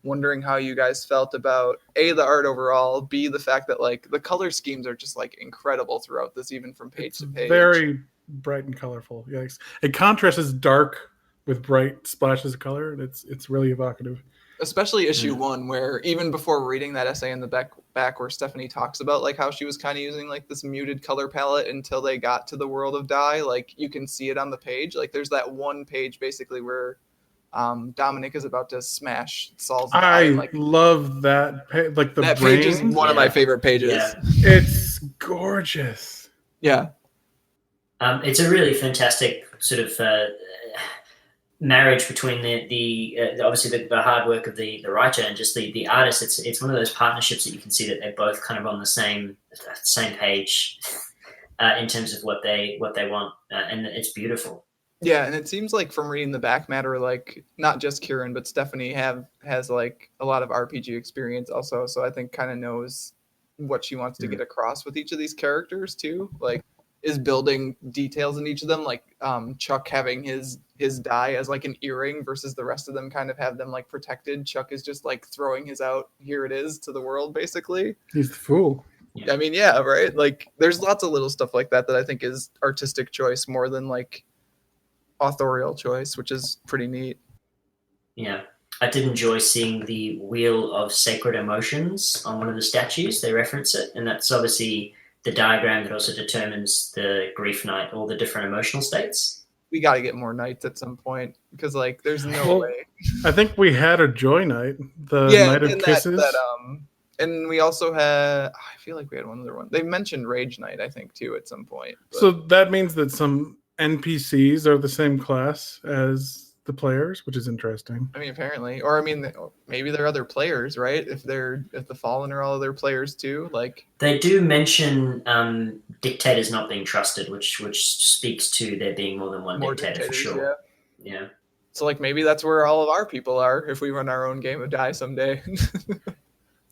Speaker 1: wondering how you guys felt about A, the art overall, B, the fact that like the color schemes are just like incredible throughout this, even from page to page.
Speaker 2: Very bright and colorful. Yes, it contrasts dark with bright splashes of color, and it's really evocative.
Speaker 1: Especially issue 1, where even before reading that essay in the back where Stephanie talks about like how she was kind of using like this muted color palette until they got to the world of Dai, like you can see it on the page. Like there's that one page basically where Dominic is about to smash Saul's Dai.
Speaker 2: I love that like the
Speaker 1: that
Speaker 2: brain.
Speaker 1: page is one of my favorite pages.
Speaker 3: Yeah.
Speaker 2: It's gorgeous.
Speaker 1: Yeah.
Speaker 3: It's a really fantastic sort of marriage between the obviously the hard work of the writer and just the artist. It's one of those partnerships that you can see that they're both kind of on the same page in terms of what they want, and it's beautiful.
Speaker 1: Yeah, and it seems like from reading the back matter, like not just Kieron but Stephanie has like a lot of RPG experience also, so I think kind of knows what she wants to get across with each of these characters too. Like is building details in each of them, like Chuck having his Dai as like an earring versus the rest of them kind of have them like protected. Chuck is just like throwing his out, here it is, to the world basically.
Speaker 2: He's the fool.
Speaker 1: I mean, yeah, right? Like there's lots of little stuff like that I think is artistic choice more than like authorial choice, which is pretty neat.
Speaker 3: Yeah. I did enjoy seeing the Wheel of Sacred Emotions on one of the statues. They reference it, and that's obviously the diagram that also determines the grief knight, all the different emotional states.
Speaker 1: We got to get more knights at some point because like there's no way.
Speaker 2: I think we had a Joy Knight, the Knight of Kisses.
Speaker 1: And we also had, I feel like we had one other one. They mentioned Rage Knight, I think, too, at some point. But.
Speaker 2: So that means that some NPCs are the same class as the players, which is interesting.
Speaker 1: I mean, apparently, or I mean, maybe they're other players, right? If the Fallen are all other players too, like
Speaker 3: they do mention dictators not being trusted, which speaks to there being more than one dictator for sure. Yeah.
Speaker 1: So like maybe that's where all of our people are if we run our own game of Dai someday.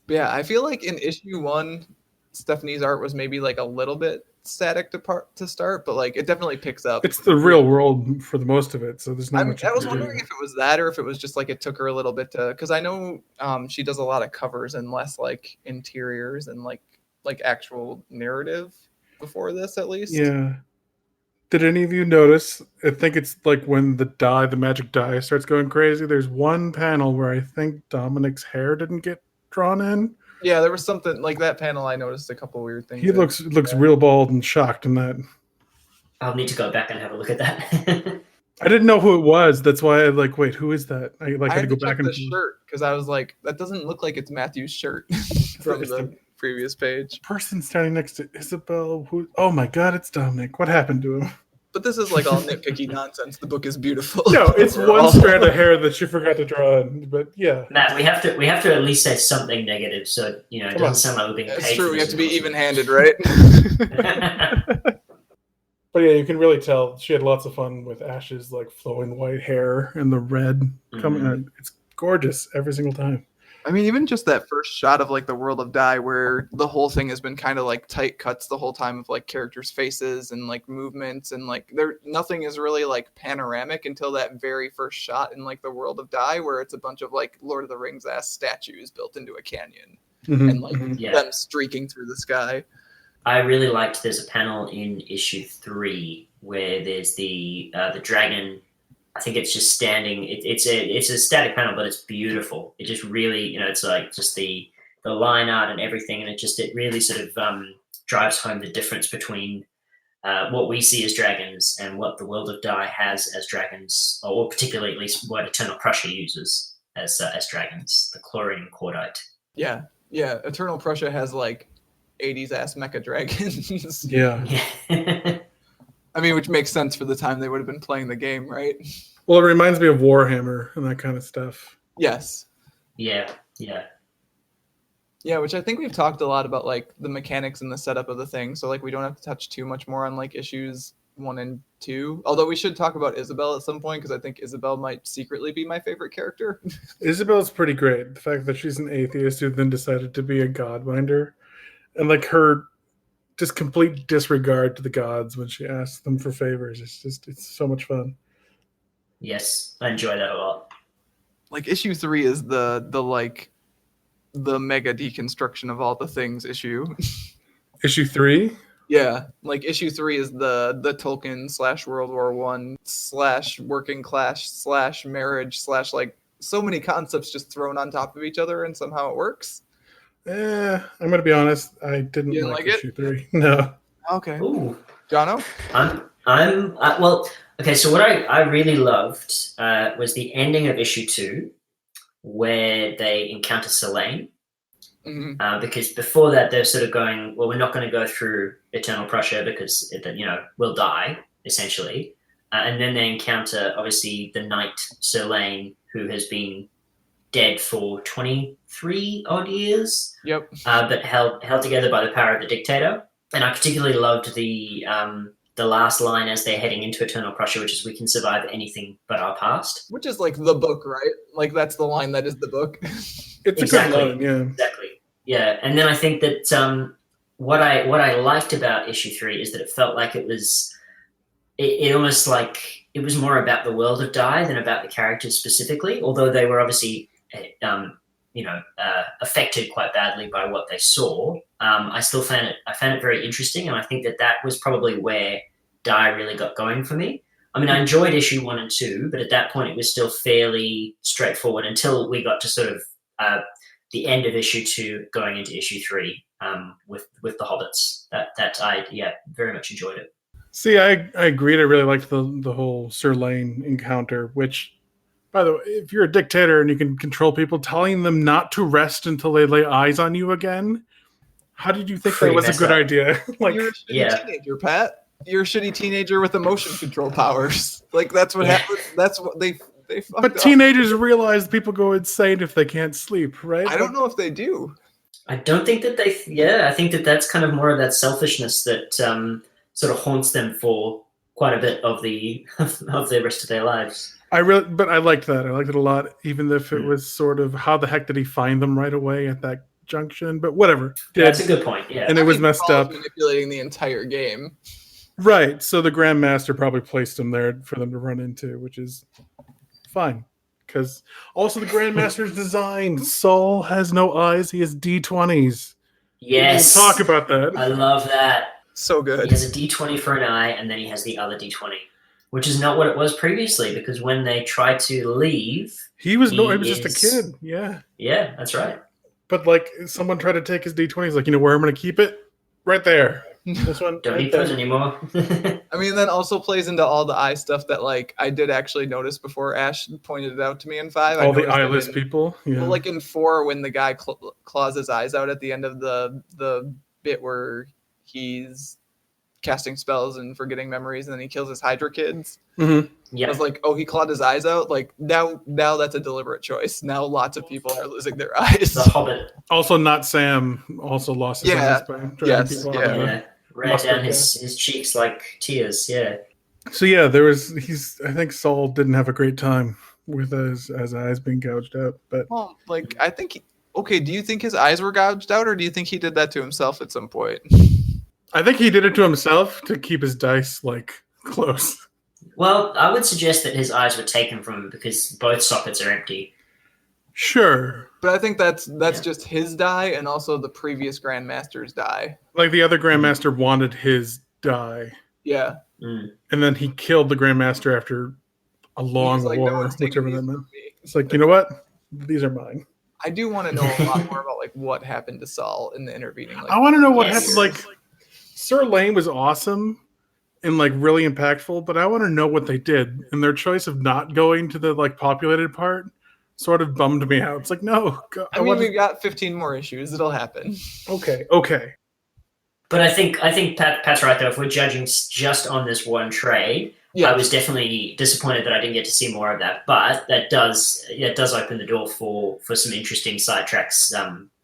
Speaker 1: But yeah, I feel like in issue 1, Stephanie's art was maybe like a little bit static to start, but like it definitely picks up.
Speaker 2: It's the real world for the most of it, so there's not much.
Speaker 1: I was wondering if it was that or if it was just like it took her a little bit to, because I know she does a lot of covers and less like interiors and like actual narrative before this, at least.
Speaker 2: Yeah. Did any of you notice? I think it's like when the magic die starts going crazy. There's one panel where I think Dominic's hair didn't get drawn in.
Speaker 1: Yeah, there was something like that panel. I noticed a couple weird things.
Speaker 2: He looks real bald and shocked in that.
Speaker 3: I'll need to go back and have a look at that.
Speaker 2: I didn't know who it was. That's why I like, wait, who is that? I had to go back and
Speaker 1: the shirt because I was like, that doesn't look like it's Matthew's shirt from the previous page.
Speaker 2: Person standing next to Isabel. Oh my God, it's Dominic. What happened to him?
Speaker 1: But this is like all nitpicky nonsense. The book is beautiful.
Speaker 2: No, it's one strand of hair that she forgot to draw in. But yeah,
Speaker 3: Matt, we have to at least say something negative, so it doesn't sound like we're being paid.
Speaker 1: That's true. We have to be even-handed, right?
Speaker 2: But yeah, you can really tell she had lots of fun with Ash's like flowing white hair and the red coming out. It's gorgeous every single time.
Speaker 1: I mean, even just that first shot of like the world of Dai, where the whole thing has been kind of like tight cuts the whole time of like characters' faces and like movements, and like nothing is really like panoramic until that very first shot in like the world of Dai, where it's a bunch of like Lord of the Rings ass statues built into a canyon and like them streaking through the sky.
Speaker 3: I really liked. There's a panel in issue 3 where there's the dragon. I think it's just standing. It's a static panel, but it's beautiful. It just really, it's like just the line art and everything, and it really sort of drives home the difference between what we see as dragons and what the world of Dai has as dragons, or particularly at least what Eternal Prussia uses as dragons, the chlorine and cordite.
Speaker 1: Yeah. Eternal Prussia has like 80s ass mecha dragons.
Speaker 2: Yeah.
Speaker 1: I mean, which makes sense for the time they would have been playing the game, right?
Speaker 2: Well, it reminds me of Warhammer and that kind of stuff.
Speaker 1: Yes.
Speaker 3: Yeah,
Speaker 1: which I think we've talked a lot about, like the mechanics and the setup of the thing. So like we don't have to touch too much more on like issues 1 and 2. Although we should talk about Isabel at some point, because I think Isabel might secretly be my favorite character.
Speaker 2: Isabel's pretty great. The fact that she's an atheist who then decided to be a godminder, and like her just complete disregard to the gods when she asks them for favors. It's so much fun.
Speaker 3: Yes, I enjoy that a lot.
Speaker 1: Like issue 3 is the mega deconstruction of all the things issue.
Speaker 2: Issue 3?
Speaker 1: Yeah, like issue 3 is the Tolkien / World War I / working class / marriage / like so many concepts just thrown on top of each other, and somehow it works.
Speaker 2: I'm gonna be honest. I didn't like issue 3. No.
Speaker 1: Okay.
Speaker 3: Ooh.
Speaker 1: Jono?
Speaker 3: Well, okay. So what I really loved was the ending of issue 2, where they encounter Selene.
Speaker 1: Mm-hmm.
Speaker 3: Because before that, they're sort of going, well, we're not going to go through Eternal Prussia because we'll die essentially, and then they encounter obviously the knight Selene, who has been dead for 23 odd years.
Speaker 1: Yep.
Speaker 3: But held together by the power of the dictator. And I particularly loved the last line as they're heading into Eternal Prussia, which is, "We can survive anything but our past."
Speaker 1: Which is like the book, right? Like that's the line that is the book.
Speaker 2: It's
Speaker 3: exactly,
Speaker 2: a good line, yeah.
Speaker 3: Exactly. Yeah. And then I think that what I liked about issue 3 is that it felt like it almost like it was more about the world of Dai than about the characters specifically, although they were obviously affected quite badly by what they saw. I still found it very interesting, and I think that was probably where Dai really got going for me. I mean, I enjoyed issue 1 and 2, but at that point it was still fairly straightforward until we got to sort of the end of issue 2 going into issue 3 with the hobbits. That I very much enjoyed it.
Speaker 2: See, I agreed. I really liked the whole Sir Lane encounter, which, by the way, if you're a dictator and you can control people, telling them not to rest until they lay eyes on you again, how did you think that was a good idea? Like,
Speaker 1: you're a shitty teenager, Pat. You're a shitty teenager with emotion control powers. Like that's what happened. That's what they fucked
Speaker 2: but
Speaker 1: up.
Speaker 2: Teenagers realize people go insane if they can't sleep, right?
Speaker 1: I don't know if they do.
Speaker 3: I don't think that they. Yeah, I think that's kind of more of that selfishness that sort of haunts them for quite a bit of the rest of their lives.
Speaker 2: But I liked that. I liked it a lot, even if it was sort of how the heck did he find them right away at that junction? But whatever.
Speaker 3: That's a good point. Yeah,
Speaker 2: and it was messed up.
Speaker 1: Manipulating the entire game.
Speaker 2: Right. So the Grandmaster probably placed him there for them to run into, which is fine. Because also the Grandmaster's design. Saul has no eyes. He has D20s.
Speaker 3: Yes.
Speaker 2: We'll talk about that.
Speaker 3: I love that.
Speaker 1: So good.
Speaker 3: He has a D20 for an eye, and then he has the other D20, which is not what it was previously, because when they tried to leave...
Speaker 2: He was just a kid. Yeah.
Speaker 3: Yeah, that's right.
Speaker 2: But like someone tried to take his D20. He's like, you know where I'm going to keep it? Right there. This one.
Speaker 3: Don't need those anymore.
Speaker 1: I mean, that also plays into all the eye stuff that like I did actually notice before Ash pointed it out to me in 5.
Speaker 2: All the eyeless people. Yeah.
Speaker 1: Well, like in 4, when the guy claws his eyes out at the end of the bit where he's casting spells and forgetting memories, and then he kills his Hydra kids.
Speaker 2: Mm-hmm.
Speaker 3: Yeah.
Speaker 1: I was like, oh, he clawed his eyes out. Like now that's a deliberate choice. Now lots of people are losing their eyes.
Speaker 3: The Hobbit.
Speaker 2: Also, not Sam. Also lost his eyes by dragging people out.
Speaker 3: Yeah. Right down his cheeks like tears. Yeah.
Speaker 2: So yeah, I think Saul didn't have a great time with his eyes being gouged out. But
Speaker 1: well, like I think okay, do you think his eyes were gouged out, or do you think he did that to himself at some point?
Speaker 2: I think he did it to himself to keep his dice like close.
Speaker 3: Well, I would suggest that his eyes were taken from him because both sockets are empty.
Speaker 2: Sure.
Speaker 1: But I think that's just his die and also the previous Grandmaster's die.
Speaker 2: Like the other Grandmaster wanted his die.
Speaker 1: Yeah.
Speaker 3: Mm.
Speaker 2: And then he killed the Grandmaster after a long
Speaker 1: like,
Speaker 2: war,
Speaker 1: no
Speaker 2: whichever that meant. It's like, you know what? These are mine.
Speaker 1: I do want to know a lot more about like what happened to Saul in the intervening. Like,
Speaker 2: I want to know what
Speaker 3: Yes.
Speaker 2: happened. Like, Sir Lane was awesome and like really impactful, but I want to know what they did. And their choice of not going to the like populated part sort of bummed me out. It's like, no.
Speaker 1: I mean, we've got 15 more issues. It'll happen.
Speaker 2: Okay.
Speaker 3: But I think Pat's right, though. If we're judging just on this one trade,
Speaker 1: Yeah.
Speaker 3: I was definitely disappointed that I didn't get to see more of that. But that does open the door for some interesting sidetracks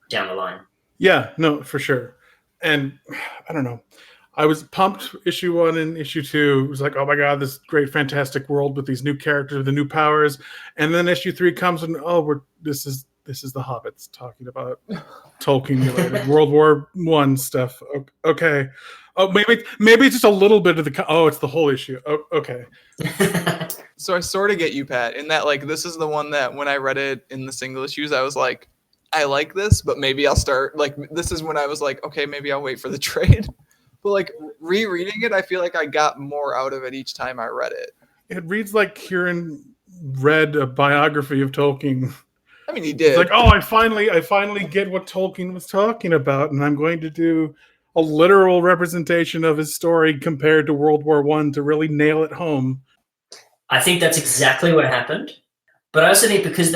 Speaker 3: down the line.
Speaker 2: Yeah, no, for sure. And I don't know. I was pumped issue 1 and issue 2. It was like, oh my God, this great, fantastic world with these new characters, with the new powers. And then issue 3 comes and this is the Hobbits talking about Tolkien related World War I stuff. Okay. Oh, maybe it's just a little bit of it's the whole issue. Oh, okay.
Speaker 1: So I sort of get you, Pat, in that like this is the one that when I read it in the single issues, I was like, I like this, but maybe I'll start like this is when I was like, okay, maybe I'll wait for the trade. But like rereading it, I feel like I got more out of it each time I read it.
Speaker 2: It reads like Kieron read a biography of Tolkien.
Speaker 1: I mean, he did.
Speaker 2: It's like, oh, I finally get what Tolkien was talking about, and I'm going to do a literal representation of his story compared to World War I to really nail it home.
Speaker 3: I think that's exactly what happened. But I also think because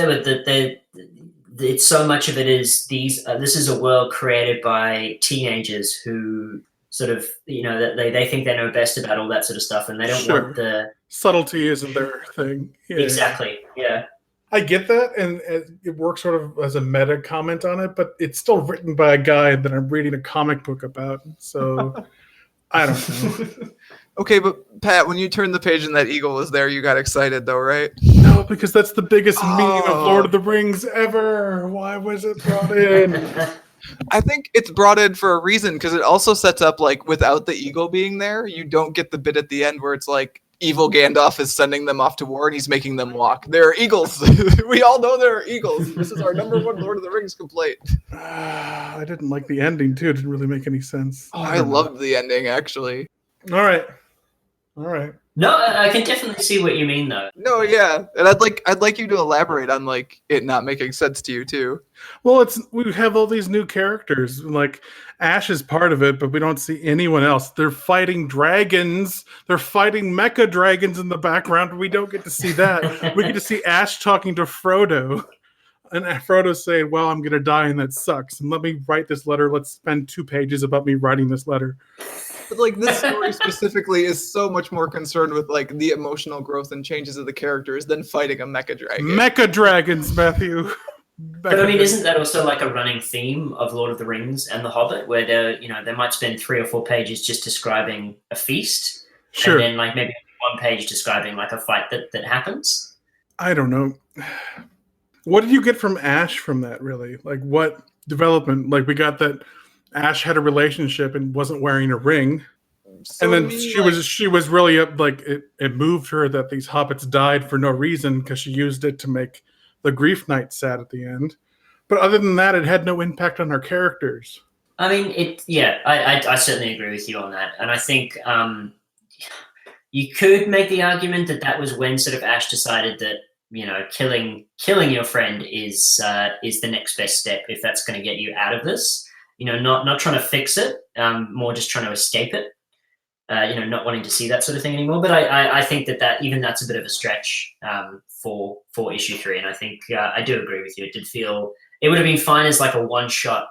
Speaker 3: it's so much of it is these. This is a world created by teenagers who sort of, that they think they know best about all that sort of stuff, and they don't want the
Speaker 2: subtlety isn't their thing. Yeah.
Speaker 3: Exactly. Yeah.
Speaker 2: I get that, and it works sort of as a meta comment on it, but it's still written by a guy that I'm reading a comic book about, so I don't know.
Speaker 1: Okay, but Pat, when you turned the page and that eagle was there, you got excited though, right?
Speaker 2: No, because that's the biggest meme of Lord of the Rings ever. Why was it brought in?
Speaker 1: I think it's brought in for a reason, because it also sets up like without the eagle being there, you don't get the bit at the end where it's like evil Gandalf is sending them off to war and he's making them walk. There are eagles. We all know there are eagles. This is our number one Lord of the Rings complaint.
Speaker 2: I didn't like the ending too. It didn't really make any sense.
Speaker 1: Oh, I loved the ending actually.
Speaker 2: All right.
Speaker 3: No, I can definitely see what you mean though.
Speaker 1: No, yeah, and I'd like you to elaborate on like it not making sense to you too.
Speaker 2: Well, we have all these new characters. Like Ash is part of it, but we don't see anyone else. They're fighting dragons. They're fighting mecha dragons in the background. We don't get to see that. We get to see Ash talking to Frodo. And Frodo's saying, well, I'm going to die and that sucks. And let me write this letter. Let's spend 2 pages about me writing this letter.
Speaker 1: But like this story specifically is so much more concerned with like the emotional growth and changes of the characters than fighting a mecha dragon.
Speaker 2: Mecha dragons, Matthew.
Speaker 3: But I mean, isn't that also like a running theme of Lord of the Rings and The Hobbit, where they might spend 3 or 4 pages just describing a feast,
Speaker 2: Sure.
Speaker 3: and then like maybe 1 page describing like a fight that happens?
Speaker 2: I don't know. What did you get from Ash from that, really? Like, what development? Like, we got that Ash had a relationship and wasn't wearing a ring.
Speaker 1: So
Speaker 2: and then she was really like, it moved her that these hobbits died for no reason because she used it to make the Grief Knight sad at the end. But other than that, it had no impact on her characters.
Speaker 3: I mean, I certainly agree with you on that. And I think you could make the argument that was when sort of Ash decided that, killing your friend is the next best step if that's going to get you out of this. Not trying to fix it, more just trying to escape it. Not wanting to see that sort of thing anymore. But I think that even that's a bit of a stretch for issue 3. And I think I do agree with you. It did feel it would have been fine as like a one-shot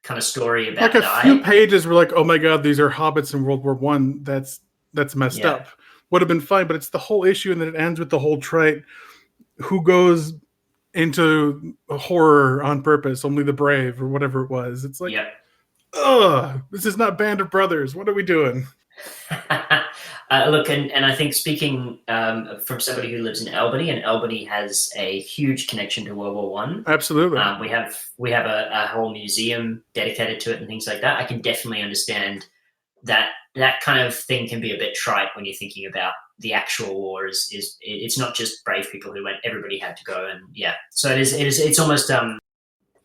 Speaker 3: kind of story about
Speaker 2: like a few pages were like, oh my God, these are hobbits in World War I. That's messed up. Would have been fine, but it's the whole issue, and then it ends with the whole trait. Who goes into horror on purpose? Only the brave, or whatever it was. It's like, ugh, this is not Band of Brothers. What are we doing?
Speaker 3: Look, and I think speaking from somebody who lives in Albany, and Albany has a huge connection to World War One.
Speaker 2: Absolutely.
Speaker 3: We have a whole museum dedicated to it and things like that. I can definitely understand that kind of thing can be a bit trite when you're thinking about the actual war. It's not just brave people who went; everybody had to go, and yeah. So it's almost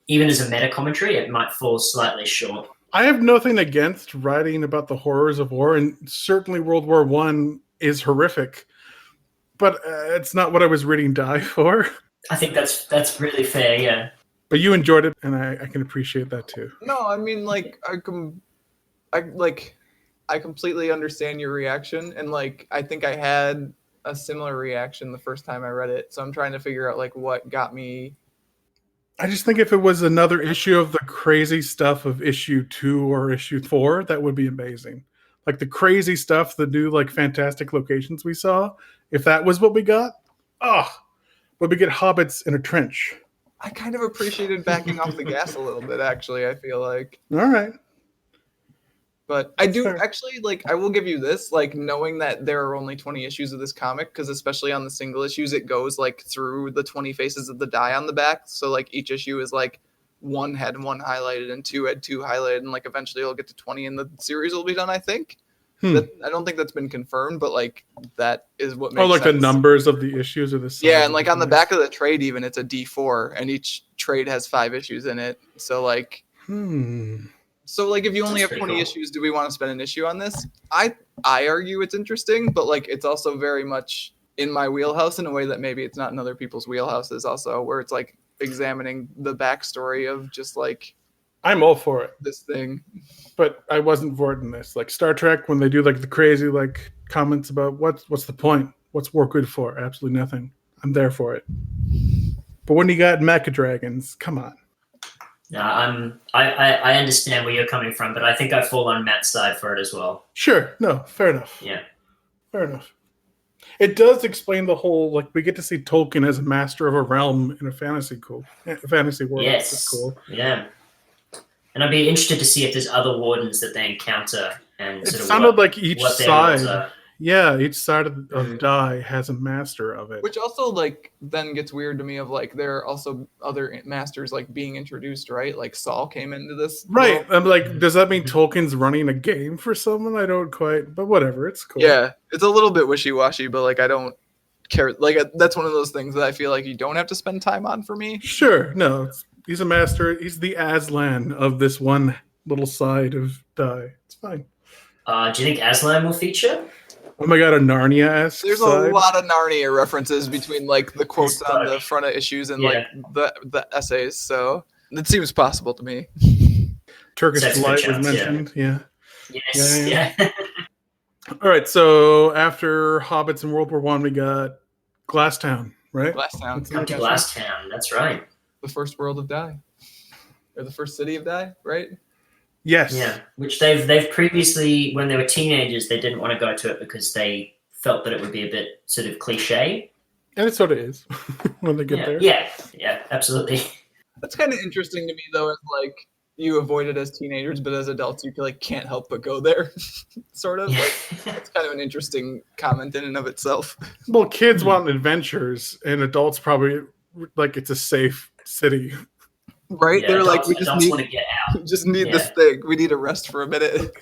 Speaker 3: even as a meta commentary, it might fall slightly short.
Speaker 2: I have nothing against writing about the horrors of war, and certainly World War One is horrific, but it's not what I was reading Die for.
Speaker 3: I think that's really fair, yeah.
Speaker 2: But you enjoyed it, and I can appreciate that too.
Speaker 1: No, I mean, like, I completely understand your reaction, and like, I think I had a similar reaction the first time I read it, so I'm trying to figure out like what got me.
Speaker 2: I just think if it was another issue of the crazy stuff of issue 2 or issue 4, that would be amazing. Like the crazy stuff, the new like fantastic locations we saw. If that was what we got, would we get hobbits in a trench?
Speaker 1: I kind of appreciated backing off the gas a little bit, actually. I feel like.
Speaker 2: All right.
Speaker 1: But I do actually, like, I will give you this, like, knowing that there are only 20 issues of this comic, because especially on the single issues, it goes, like, through the 20 faces of the die on the back. So, like, each issue is, like, 1 had 1 highlighted and 2 had 2 highlighted, and, like, eventually it'll get to 20 and the series will be done, I think. I don't think that's been confirmed, but, like, that is what makes sense.
Speaker 2: The numbers of the issues of this.
Speaker 1: Yeah, and, like, on the back of the trade even, it's a D4, and each trade has 5 issues in it. So, like... So, like, if you only have 20 issues, do we want to spend an issue on this? I argue it's interesting, but, like, it's also very much in my wheelhouse in a way that maybe it's not in other people's wheelhouses also, where it's, like, examining the backstory of just, like...
Speaker 2: I'm all for it.
Speaker 1: This thing.
Speaker 2: But I wasn't for it in this. Like, Star Trek, when they do, like, the crazy, like, comments about what's the point? What's war good for? Absolutely nothing. I'm there for it. But when you got mecha dragons, come on.
Speaker 3: No, I understand where you're coming from, but I think I fall on Matt's side for it as well.
Speaker 2: Sure. No, fair enough.
Speaker 3: Yeah.
Speaker 2: Fair enough. It does explain the whole, like, we get to see Tolkien as a master of a realm in a fantasy world.
Speaker 3: Yes.
Speaker 2: That's cool.
Speaker 3: Yeah. And I'd be interested to see if there's other wardens that they encounter and sort of
Speaker 2: sounded like each side. Yeah, each side of Die has a master of it.
Speaker 1: Which also, like, then gets weird to me of, like, there are also other masters, like, being introduced, right? Like, Saul came into this.
Speaker 2: Right. I'm like, does that mean Tolkien's running a game for someone? I don't quite, but whatever. It's cool.
Speaker 1: Yeah, it's a little bit wishy-washy, but, like, I don't care. Like, that's one of those things that I feel like you don't have to spend time on for me.
Speaker 2: Sure. No, he's a master. He's the Aslan of this one little side of Die. It's fine.
Speaker 3: Do you think Aslan will feature?
Speaker 2: Oh my god, a Narnia-esque
Speaker 1: There's
Speaker 2: side?
Speaker 1: a lot of Narnia references between, like, the quotes on the front of issues and, like, the essays, so it seems possible to me.
Speaker 2: Turkish Delight was mentioned, yeah.
Speaker 3: Yes, yeah.
Speaker 2: All right, so after Hobbits in World War One, we got Glasstown, right?
Speaker 1: Glasstown.
Speaker 3: Come to Glasstown, that's right.
Speaker 1: The first world of Die. Or the first city of Die, right?
Speaker 2: Yes.
Speaker 3: Yeah, which they've previously, when they were teenagers, they didn't want to go to it because they felt that it would be a bit sort of cliche.
Speaker 2: And it sort of is when they get there.
Speaker 3: Yeah, absolutely.
Speaker 1: That's kind of interesting to me, though, is like you avoid it as teenagers, but as adults, you like can't help but go there, sort of. Like, it's kind of an interesting comment in and of itself.
Speaker 2: Well, kids want adventures, and adults probably like it's a safe city.
Speaker 1: Right?
Speaker 3: Yeah,
Speaker 1: they're
Speaker 3: adults,
Speaker 1: like, we
Speaker 3: want to get out.
Speaker 1: We just need this thing. We need a rest for a minute.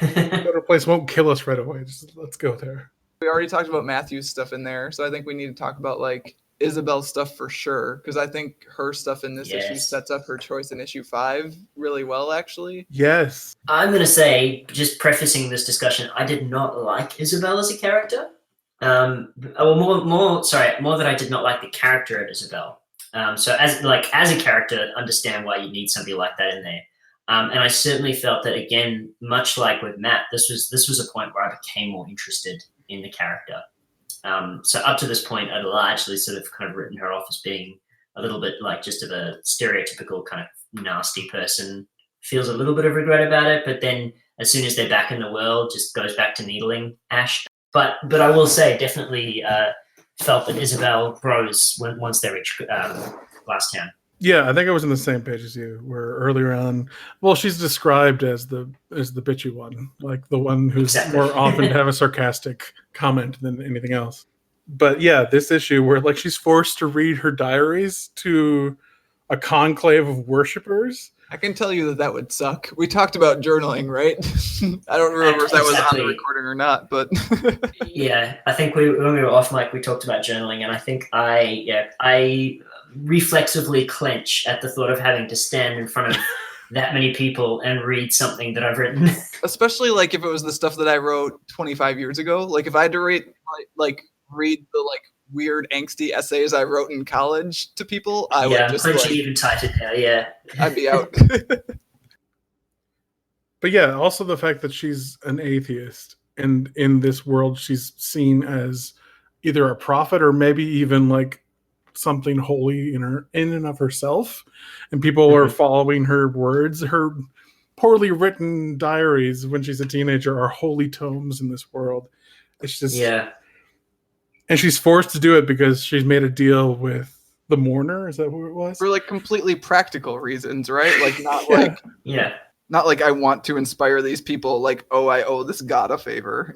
Speaker 2: Better place won't kill us right away. Just let's go there.
Speaker 1: We already talked about Matthew's stuff in there, so I think we need to talk about like Isabel's stuff for sure, because I think her stuff in this issue sets up her choice in issue 5 really well, actually.
Speaker 2: Yes.
Speaker 3: I'm going to say, just prefacing this discussion, I did not like Isabel as a character. More that I did not like the character of Isabel. So as a character, understand why you need somebody like that in there. And I certainly felt that, again, much like with Matt, this was a point where I became more interested in the character. So up to this point, I'd largely sort of kind of written her off as being a little bit like just of a stereotypical kind of nasty person, feels a little bit of regret about it, but then as soon as they're back in the world, just goes back to needling Ash. But I will say, definitely felt that Isabel grows once they reach Glasstown.
Speaker 2: Yeah, I think I was on the same page as you. Where earlier on, well, she's described as the bitchy one, like the one who's
Speaker 3: Exactly.
Speaker 2: more often to have a sarcastic comment than anything else. But yeah, this issue where like she's forced to read her diaries to a conclave of worshippers.
Speaker 1: I can tell you that would suck. We talked about journaling, right? I don't remember if that was on the recording or not, but
Speaker 3: yeah, I think when we were off mic, we talked about journaling, and I think I reflexively clench at the thought of having to stand in front of that many people and read something that I've written.
Speaker 1: Especially like if it was the stuff that I wrote 25 years ago. Like if I had to read the like weird angsty essays I wrote in college to people, I would just
Speaker 3: clenching even tighter now. Yeah,
Speaker 1: I'd be out.
Speaker 2: But yeah, also the fact that she's an atheist, and in this world she's seen as either a prophet or maybe even like something holy in and of herself, and people are following her words. Her poorly written diaries when she's a teenager are holy tomes in this world. It's just and she's forced to do it because she's made a deal with the mourner. Is that who it was?
Speaker 1: For like completely practical reasons, right? Like not like not like I want to inspire these people. Like, oh, I owe this god a favor.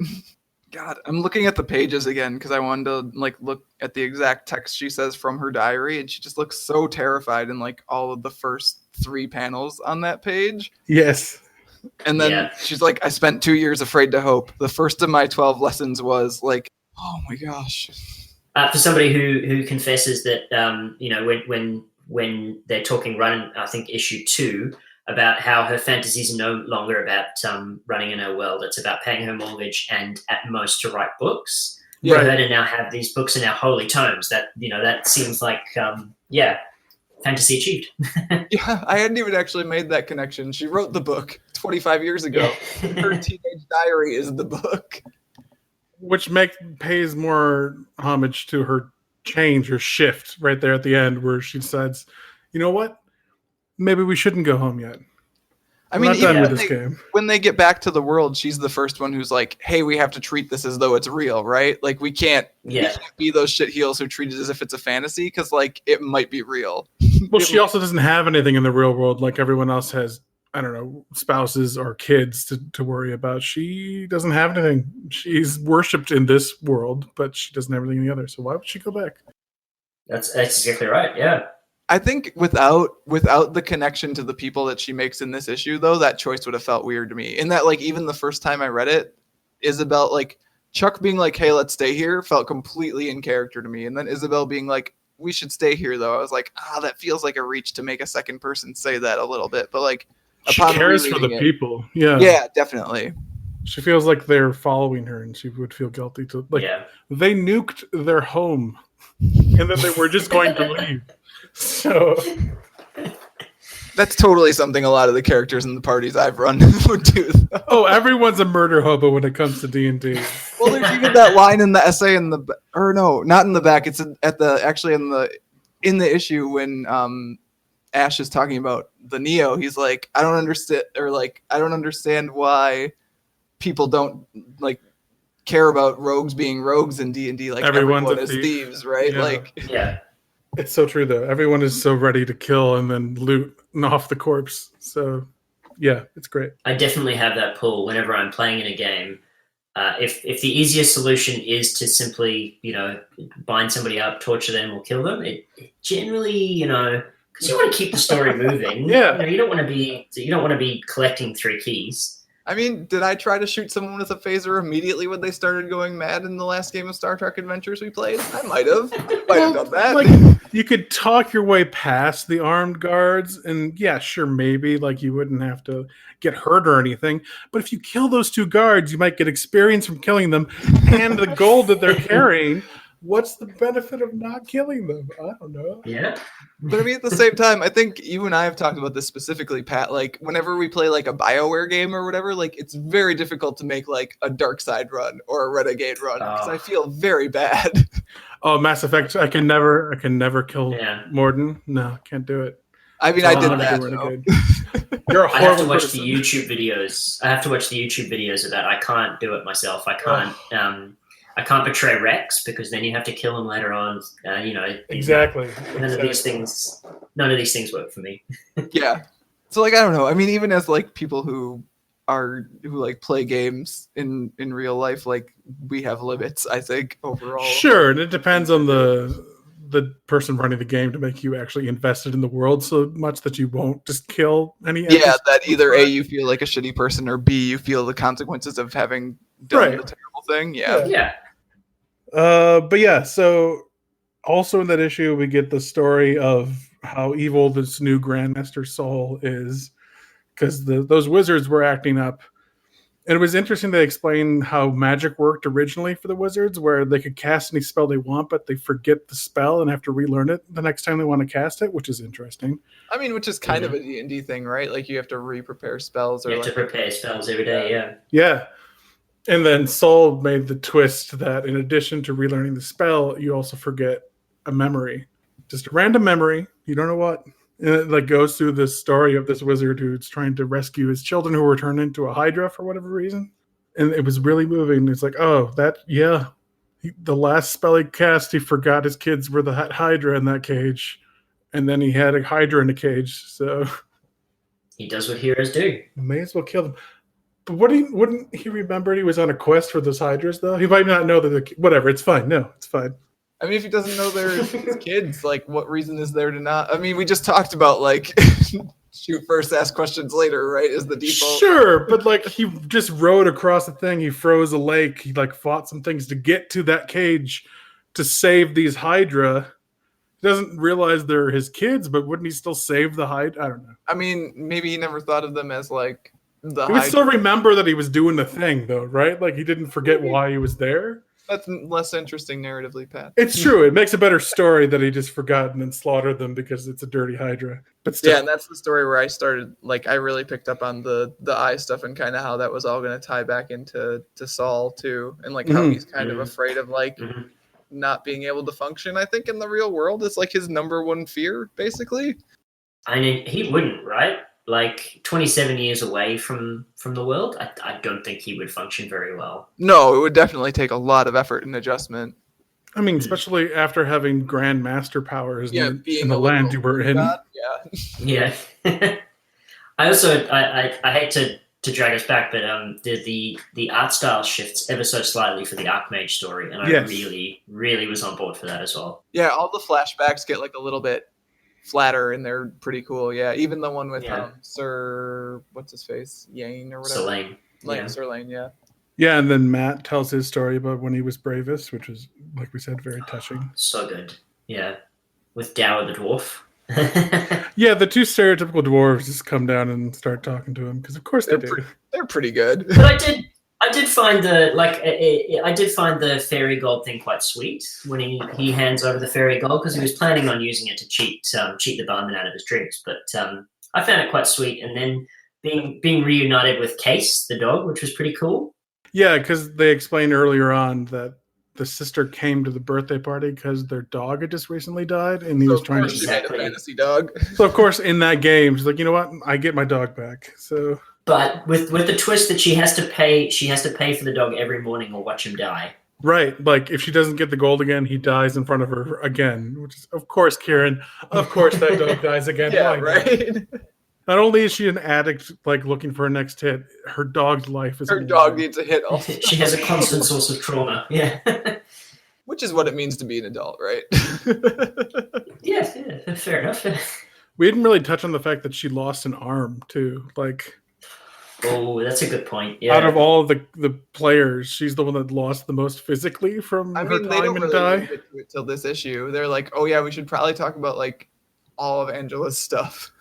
Speaker 1: God, I'm looking at the pages again because I wanted to like look at the exact text she says from her diary, and she just looks so terrified in like all of the first 3 panels on that page.
Speaker 2: Yes.
Speaker 1: And then she's like, I spent 2 years afraid to hope. The first of my 12 lessons was like, oh my gosh.
Speaker 3: For somebody who confesses that, you know, when they're talking run, I think issue 2, about how her fantasies are no longer about running in her world. It's about paying her mortgage and at most to write books. For her to now have these books in our holy tomes, that, you know, that seems like, fantasy achieved.
Speaker 1: Yeah, I hadn't even actually made that connection. She wrote the book 25 years ago. Her teenage diary is the book.
Speaker 2: Which pays more homage to her change, her shift right there at the end where she decides, you know what? Maybe we shouldn't go home yet.
Speaker 1: I mean,
Speaker 2: even
Speaker 1: when they get back to the world, she's the first one who's like, hey, we have to treat this as though it's real, right? Like, we can't be those shit-heels who treat it as if it's a fantasy, because, like, it might be real.
Speaker 2: Well, she also doesn't have anything in the real world like everyone else has, I don't know, spouses or kids to worry about. She doesn't have anything. She's worshipped in this world, but she doesn't have anything in the other. So why would she go back?
Speaker 3: That's exactly right, yeah.
Speaker 1: I think without the connection to the people that she makes in this issue, though, that choice would have felt weird to me. In that, like, even the first time I read it, Isabel, like, Chuck being like, hey, let's stay here, felt completely in character to me. And then Isabel being like, we should stay here, though. I was like, that feels like a reach to make a second person say that a little bit. But, like,
Speaker 2: she cares for the people. Yeah.
Speaker 1: Yeah, definitely.
Speaker 2: She feels like they're following her, and she would feel guilty to, like, they nuked their home, and then they were just going to leave. So
Speaker 1: that's totally something a lot of the characters in the parties I've run would do. Though.
Speaker 2: Oh, everyone's a murder hobo when it comes to D&D.
Speaker 1: Well, there's even that line in the essay or no, not in the back. It's in the issue when Ash is talking about the Neo. He's like, I don't understand why people don't like care about rogues being rogues in D&D. Like everyone is thieves, right?
Speaker 2: Yeah.
Speaker 1: Like,
Speaker 3: yeah.
Speaker 2: It's so true, though. Everyone is so ready to kill and then loot off the corpse. So, yeah, it's great.
Speaker 3: I definitely have that pull whenever I'm playing in a game. If the easiest solution is to simply, you know, bind somebody up, torture them, or kill them, it generally, you know, because you want to keep the story moving.
Speaker 2: Yeah,
Speaker 3: you know, you don't want to be collecting 3 keys.
Speaker 1: I mean, did I try to shoot someone with a phaser immediately when they started going mad in the last game of Star Trek Adventures we played? I might have done that.
Speaker 2: Like, you could talk your way past the armed guards, and yeah, sure, maybe like you wouldn't have to get hurt or anything. But if you kill those 2 guards, you might get experience from killing them and the gold that they're carrying. What's the benefit of not killing them? I don't know.
Speaker 3: Yeah.
Speaker 1: But I mean, at the same time, I think you and I have talked about this specifically, Pat. Like, whenever we play like a BioWare game or whatever, like it's very difficult to make like a Dark Side run or a Renegade run because I feel very bad.
Speaker 2: Oh, Mass Effect! I can never kill Morden. No, can't do it.
Speaker 1: I mean, I did that.
Speaker 2: You're a horrible
Speaker 3: I have to watch
Speaker 2: person.
Speaker 3: the YouTube videos. I have to watch the YouTube videos of that. I can't do it myself. I can't. I can't betray Rex because then you have to kill him later on.
Speaker 2: Exactly.
Speaker 3: None of these things work for me.
Speaker 1: Yeah. So like I don't know. I mean, even as like people who like play games in real life, like we have limits, I think, overall.
Speaker 2: Sure, and it depends on the person running the game to make you actually invested in the world so much that you won't just kill any
Speaker 1: Yeah, that either A, you feel like a shitty person, or B, you feel the consequences of having done the terrible thing.
Speaker 3: Yeah.
Speaker 2: But yeah, so also in that issue we get the story of how evil this new Grandmaster Saul is, because those wizards were acting up. And it was interesting they explained how magic worked originally for the wizards, where they could cast any spell they want, but they forget the spell and have to relearn it the next time they want to cast it, which is interesting.
Speaker 1: I mean, which is kind of a D&D thing, right? Like you have to re-prepare spells.
Speaker 3: You have to prepare spells every day, yeah.
Speaker 2: Yeah. And then Saul made the twist that in addition to relearning the spell, you also forget a memory. Just a random memory. You don't know what. And it like goes through this story of this wizard who's trying to rescue his children who were turned into a hydra for whatever reason. And it was really moving. It's like, the last spell he cast, he forgot his kids were the hydra in that cage. And then he had a hydra in a cage. So
Speaker 3: he does what heroes do.
Speaker 2: May as well kill them. But wouldn't he remember he was on a quest for those hydras, though? He might not know that whatever, it's fine. No, it's fine.
Speaker 1: I mean, if he doesn't know they're his kids, like, what reason is there to not? I mean, we just talked about, like, shoot first, ask questions later, right, is the default.
Speaker 2: Sure, but, like, he just rode across the thing. He froze a lake. He, like, fought some things to get to that cage to save these hydra. He doesn't realize they're his kids, but wouldn't he still save the hydra? I don't know.
Speaker 1: I mean, maybe he never thought of them as, like, the
Speaker 2: He would still remember that he was doing the thing, though, right? Like, he didn't forget why he was there.
Speaker 1: That's less interesting narratively, Pat.
Speaker 2: It's true. It makes a better story that he just forgot and then slaughtered them because it's a dirty hydra. But still.
Speaker 1: Yeah, and that's the story where I started, like, I really picked up on the eye stuff and kind of how that was all going to tie back into Saul, too. And, like, how he's kind of afraid of, like, not being able to function. I think in the real world, it's, like, his number one fear, basically.
Speaker 3: I mean, he wouldn't, right? Like 27 years away from the world, I don't think he would function very well.
Speaker 1: No, it would definitely take a lot of effort and adjustment.
Speaker 2: I mean, especially after having grand master powers in
Speaker 1: being
Speaker 2: the land you were in.
Speaker 1: God,
Speaker 3: yeah. I also I hate to drag us back, but the art style shifts ever so slightly for the Archmage story, and I really was on board for that as well.
Speaker 1: Yeah, all the flashbacks get like a little bit flatter and they're pretty cool. Yeah, even the one with Sir what's his face, Yane or whatever. Sir Lane.
Speaker 2: Yeah, and then Matt tells his story about when he was bravest, which was, like we said, very touching.
Speaker 3: So good. Yeah, with Dower the dwarf.
Speaker 2: Yeah, the two stereotypical dwarves just come down and start talking to him because, of course,
Speaker 1: they're pretty good.
Speaker 3: But I did find the fairy gold thing quite sweet when he hands over the fairy gold, because he was planning on using it to cheat the barman out of his drinks. But I found it quite sweet, and then being reunited with Case the dog, which was pretty cool.
Speaker 2: Yeah, because they explained earlier on that the sister came to the birthday party because their dog had just recently died, and he was trying to
Speaker 1: made a fantasy dog.
Speaker 2: So of course, in that game, she's like, you know what? I get my dog back. So.
Speaker 3: But with the twist that she has to pay for the dog every morning or watch him die.
Speaker 2: Right. Like, if she doesn't get the gold again, he dies in front of her again. Which is, of course, Kieron, of course that dog dies again.
Speaker 1: Yeah, right.
Speaker 2: Not only is she an addict, like, looking for her next hit, her dog's life is...
Speaker 1: Her dog needs a hit also.
Speaker 3: She has a constant source of trauma. Yeah.
Speaker 1: Which is what it means to be an adult, right?
Speaker 3: Yeah, fair enough.
Speaker 2: We didn't really touch on the fact that she lost an arm, too. Like...
Speaker 3: Oh, that's a good point. Yeah.
Speaker 2: Out of all the players, she's the one that lost the most physically from her time
Speaker 1: they don't
Speaker 2: and
Speaker 1: really
Speaker 2: die.
Speaker 1: Get to it till this issue. They're like, oh yeah, we should probably talk about like all of Angela's stuff.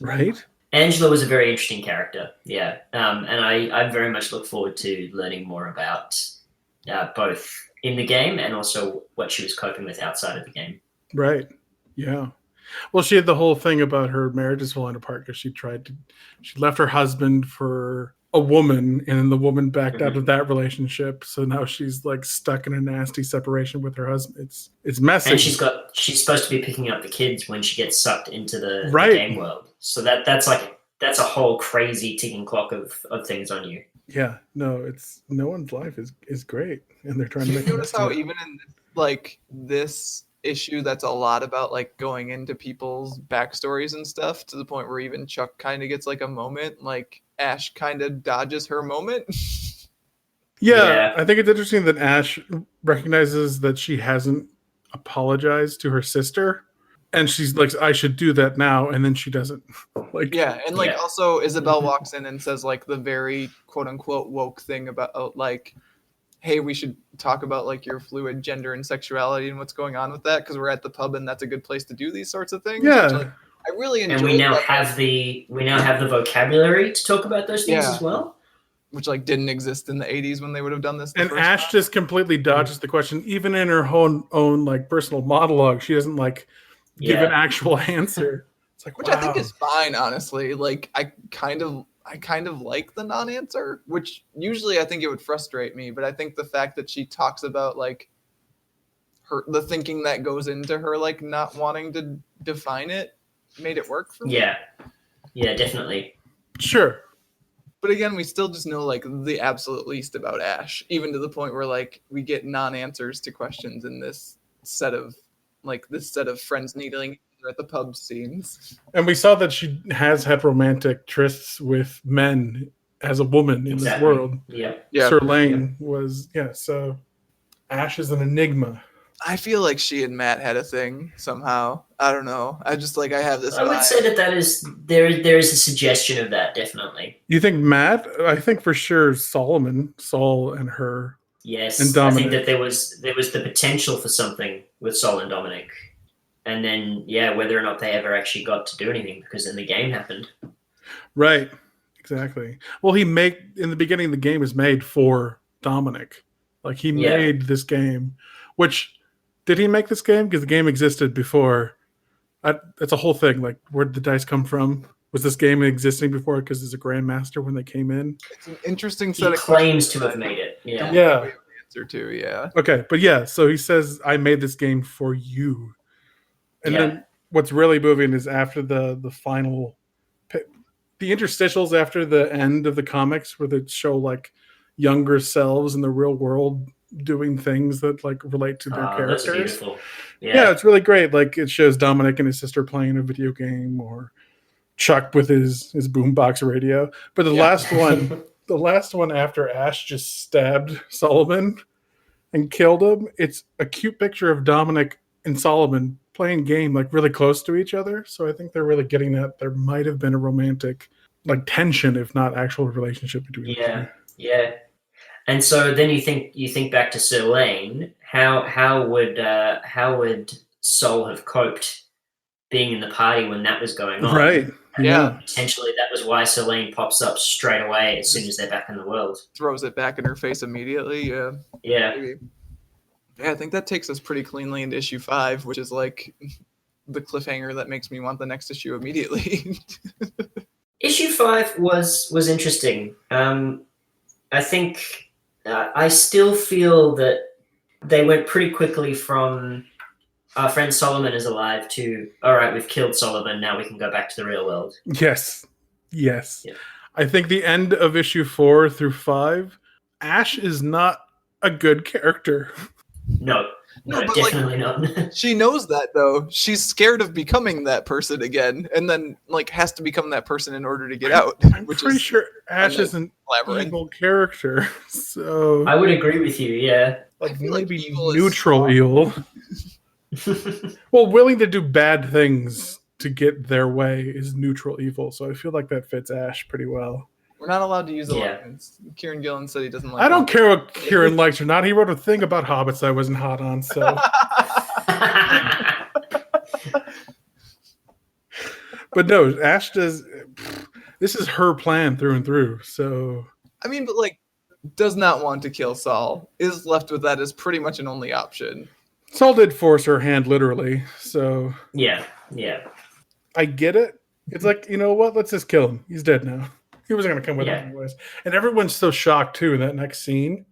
Speaker 2: Right.
Speaker 3: Angela was a very interesting character. Yeah. And I very much look forward to learning more about both in the game and also what she was coping with outside of the game.
Speaker 2: Right. Yeah. Well, she had the whole thing about her marriages falling apart because she left her husband for a woman, and then the woman backed out of that relationship. So now she's like stuck in a nasty separation with her husband. It's messy.
Speaker 3: And she's supposed to be picking up the kids when she gets sucked into the game world. So that's a whole crazy ticking clock of things on you.
Speaker 2: Yeah, no, no one's life is great, and they're trying to
Speaker 1: You
Speaker 2: make the
Speaker 1: notice
Speaker 2: best
Speaker 1: how
Speaker 2: of it.
Speaker 1: even in like this issue, that's a lot about like going into people's backstories and stuff, to the point where even Chuck kind of gets like a moment, like Ash kind of dodges her moment.
Speaker 2: Yeah,
Speaker 3: Yeah.
Speaker 2: I think it's interesting that Ash recognizes that she hasn't apologized to her sister, and she's like, "I should do that now," and then she doesn't. Like,
Speaker 1: Yeah, and like
Speaker 3: Yeah.
Speaker 1: also Isabel walks in and says like the very quote unquote woke thing about like, hey, we should talk about like your fluid gender and sexuality and what's going on with that, because we're at the pub and that's a good place to do these sorts of things. Which
Speaker 2: yeah,
Speaker 1: like I really
Speaker 3: And
Speaker 1: enjoyed that.
Speaker 3: we now have the vocabulary to talk about those things
Speaker 1: Yeah,
Speaker 3: as well.
Speaker 1: which like didn't exist in the 80s when they would have done this the
Speaker 2: and
Speaker 1: first
Speaker 2: Ash
Speaker 1: time.
Speaker 2: just completely dodges the question, even in her own like personal monologue. She doesn't like give an
Speaker 3: Yeah.
Speaker 2: actual answer. It's like,
Speaker 1: Which
Speaker 2: wow.
Speaker 1: I think is fine, honestly. Like I kind of like the non-answer, which usually I think it would frustrate me, but I think the fact that she talks about like the thinking that goes into her like not wanting to define it made it work for me.
Speaker 3: Yeah. Yeah, definitely.
Speaker 2: Sure.
Speaker 1: But again, we still just know like the absolute least about Ash, even to the point where like we get non-answers to questions in this set of friends needling each other at the pub scenes.
Speaker 2: And we saw that she has had romantic trysts with men as a woman in this world.
Speaker 3: Yeah.
Speaker 2: Sir Lane was, so Ash is an enigma.
Speaker 1: I feel like she and Matt had a thing somehow. I don't know. I just like I have this.
Speaker 3: I would say that is there is a suggestion of that, definitely.
Speaker 2: You think Matt? I think for sure Saul and her.
Speaker 3: Yes,
Speaker 2: and
Speaker 3: I
Speaker 2: Dominic.
Speaker 3: think that there was the potential for something with Sol and Dominic, and then whether or not they ever actually got to do anything, because then the game happened.
Speaker 2: Right, exactly. Well, in the beginning the game is made for Dominic. Like he made this game, which did he make this game? Because the game existed before. That's a whole thing. Like, where did the dice come from? Was this game existing before? Because there's a grandmaster when they came in.
Speaker 1: It's an interesting set of
Speaker 3: claims to have made it. Yeah.
Speaker 2: Yeah.
Speaker 1: Answer to yeah.
Speaker 2: Okay, but so he says, "I made this game for you," and then what's really moving is after the final, the interstitials after the end of the comics, where they show like younger selves in the real world doing things that like relate to their characters.
Speaker 3: That's beautiful.
Speaker 2: Yeah, it's really great. Like it shows Dominic and his sister playing a video game, or Chuck with his boombox radio. But the last one after Ash just stabbed Solomon and killed him, it's a cute picture of Dominic and Solomon playing game like really close to each other. So I think they're really getting that there might have been a romantic like tension, if not actual relationship between them.
Speaker 3: Yeah. And so then you think back to Sir Lane. How would Sol have coped being in the party when that was going on?
Speaker 2: Right.
Speaker 1: Yeah.
Speaker 3: Potentially that was why Sir Lane pops up straight away as soon as they're back in the world.
Speaker 1: Throws it back in her face immediately. Yeah.
Speaker 3: Yeah.
Speaker 1: Yeah, I think that takes us pretty cleanly into issue 5, which is like the cliffhanger that makes me want the next issue immediately.
Speaker 3: Issue 5 was interesting. I think I still feel that they went pretty quickly from our friend Solomon is alive to, all right, we've killed Solomon, now we can go back to the real world.
Speaker 2: Yes.
Speaker 3: Yeah.
Speaker 2: I think the end of issue 4 through 5, Ash is not a good character.
Speaker 3: No, definitely not.
Speaker 1: She knows that though. She's scared of becoming that person again, and then like has to become that person in order to get out.
Speaker 2: I'm pretty sure Ash is an evil character. So
Speaker 3: I would agree with you. Yeah,
Speaker 2: like maybe neutral evil. Well, willing to do bad things to get their way is neutral evil. So I feel like that fits Ash pretty well.
Speaker 1: We're not allowed to use alliance. Kieron Gillen said he doesn't like.
Speaker 2: I don't care what Kieron likes or not. He wrote a thing about hobbits I wasn't hot on. So, but no, Ash does. This is her plan through and through. So
Speaker 1: I mean, but like, does not want to kill Saul. Is left with that as pretty much an only option.
Speaker 2: Saul did force her hand literally. So
Speaker 3: yeah,
Speaker 2: I get it. It's like, you know what? Let's just kill him. He's dead now. He wasn't going to come with us anyways. And everyone's so shocked, too, in that next scene.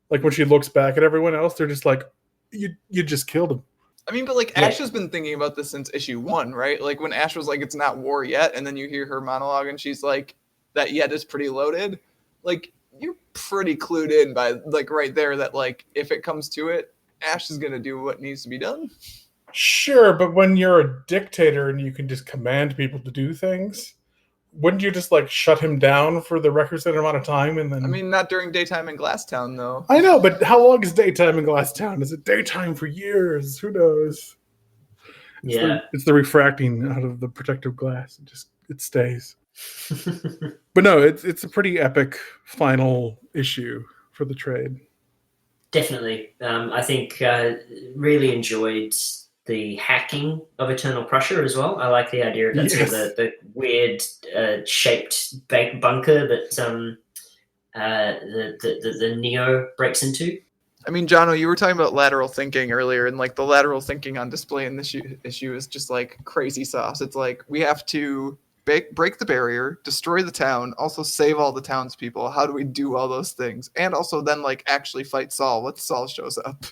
Speaker 2: Like, when she looks back at everyone else, they're just like, you just killed him.
Speaker 1: I mean, but, like, Ash has been thinking about this since issue 1, right? Like, when Ash was like, it's not war yet, and then you hear her monologue, and she's like, that yet is pretty loaded. Like, you're pretty clued in by like right there that like if it comes to it, Ash is gonna do what needs to be done.
Speaker 2: Sure, but when you're a dictator and you can just command people to do things, wouldn't you just like shut him down for the requisite amount of time and then?
Speaker 1: I mean, not during daytime in Glasstown though.
Speaker 2: I know, but how long is daytime in Glasstown? Is it daytime for years? Who knows? It's the refracting out of the protective glass. It stays. But no, it's a pretty epic final issue for the trade.
Speaker 3: Definitely. I think really enjoyed the hacking of Eternal Prussia as well. I like the idea of that sort of the weird shaped bunker that the Neo breaks into.
Speaker 1: I mean, Jono, you were talking about lateral thinking earlier, and like the lateral thinking on display in this issue is just like crazy sauce. It's like we have to break the barrier, destroy the town, also save all the townspeople. How do we do all those things? And also then like actually fight Saul once Saul shows up.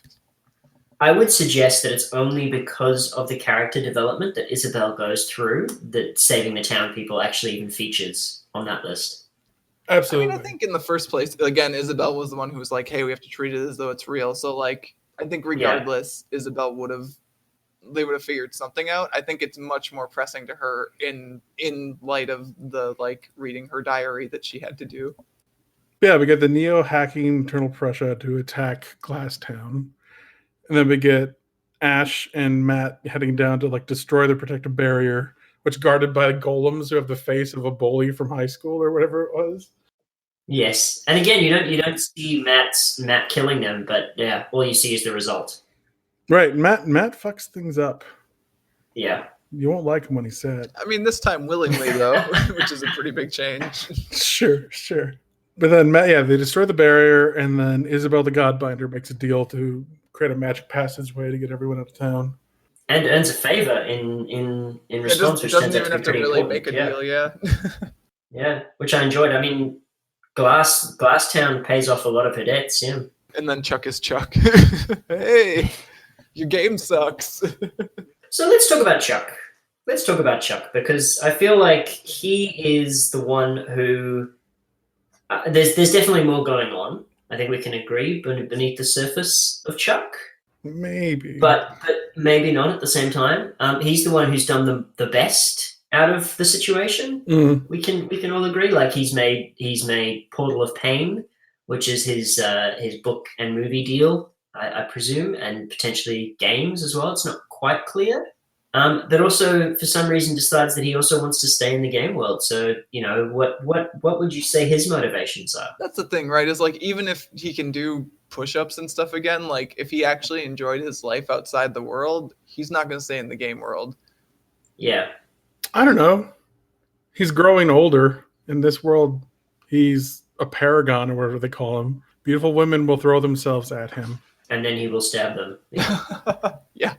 Speaker 3: I would suggest that it's only because of the character development that Isabel goes through that saving the town people actually even features on that list.
Speaker 2: Absolutely.
Speaker 1: I mean, I think in the first place, again, Isabel was the one who was like, hey, we have to treat it as though it's real. So like, I think regardless, Isabel they would have figured something out. I think it's much more pressing to her in light of the like reading her diary that she had to do.
Speaker 2: Yeah, we get the Neo hacking Eternal Prussia to attack Glasstown. And then we get Ash and Matt heading down to like destroy the protective barrier, which guarded by golems who have the face of a bully from high school or whatever it was.
Speaker 3: Yes, and again, you don't see Matt killing them, but yeah, all you see is the result.
Speaker 2: Right, Matt fucks things up.
Speaker 3: Yeah,
Speaker 2: you won't like him when he's sad.
Speaker 1: I mean, this time willingly though, which is a pretty big change.
Speaker 2: Sure. But then Matt, they destroy the barrier, and then Isabel the Godbinder makes a deal to create a magic passageway to get everyone out of town,
Speaker 3: and earns a favor in response, which
Speaker 1: doesn't even have to really make a deal.
Speaker 3: Yeah, which I enjoyed. I mean, Glasstown pays off a lot of her debts. Yeah,
Speaker 1: and then Chuck is Chuck. Hey, your game sucks.
Speaker 3: So let's talk about Chuck. Because I feel like he is the one who there's definitely more going on. I think we can agree beneath the surface of Chuck.
Speaker 2: Maybe.
Speaker 3: But maybe not at the same time. He's the one who's done the best out of the situation.
Speaker 2: Mm.
Speaker 3: We can all agree. Like he's made Portal of Pain, which is his book and movie deal, I presume, and potentially games as well. It's not quite clear. But also, for some reason, decides that he also wants to stay in the game world. So, what would you say his motivations are?
Speaker 1: That's the thing, right? Is like, even if he can do push-ups and stuff again, like if he actually enjoyed his life outside the world, he's not going to stay in the game world.
Speaker 3: Yeah.
Speaker 2: I don't know. He's growing older. In this world, he's a paragon or whatever they call him. Beautiful women will throw themselves at him.
Speaker 3: And then he will stab them.
Speaker 1: Yeah.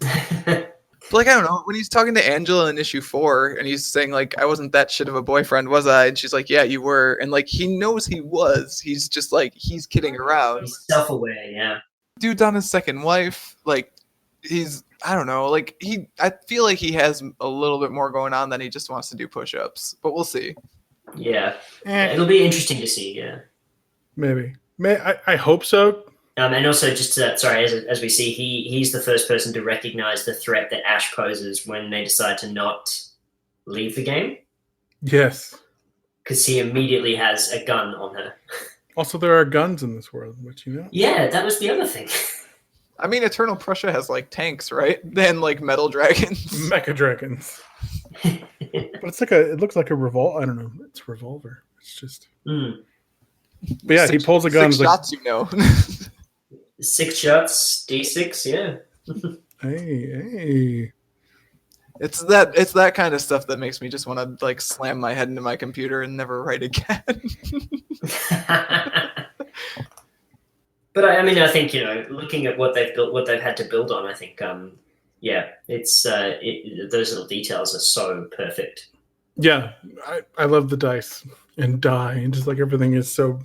Speaker 1: Like, I don't know, when he's talking to Angela in issue 4 and he's saying like, I wasn't that shit of a boyfriend, was I? And she's like, yeah, you were. And like, he knows he was. He's just like, he's kidding around.
Speaker 3: He's self-aware, yeah.
Speaker 1: Dude's on his second wife. Like, I don't know, like I feel like he has a little bit more going on than he just wants to do push-ups, but we'll see.
Speaker 3: Yeah. It'll be interesting to see, yeah.
Speaker 2: Maybe. I hope so.
Speaker 3: And also, just as we see, he's the first person to recognize the threat that Ash poses when they decide to not leave the game.
Speaker 2: Yes.
Speaker 3: Because he immediately has a gun on her.
Speaker 2: Also, there are guns in this world, which you know.
Speaker 3: Yeah, that was the other thing.
Speaker 1: I mean, Eternal Prussia has like tanks, right? Then like metal dragons.
Speaker 2: Mecha dragons. But it looks like a revolver. I don't know. It's a revolver. It's just.
Speaker 3: Mm.
Speaker 2: But yeah, he pulls a gun.
Speaker 1: 6 shots, you know.
Speaker 3: 6 shots, D6, yeah.
Speaker 2: Hey.
Speaker 1: It's that kind of stuff that makes me just want to like slam my head into my computer and never write again.
Speaker 3: But I mean, I think, looking at what they've built, what they've had to build on, I think, it's those little details are so perfect.
Speaker 2: Yeah, I love the dice and die, and just like everything is so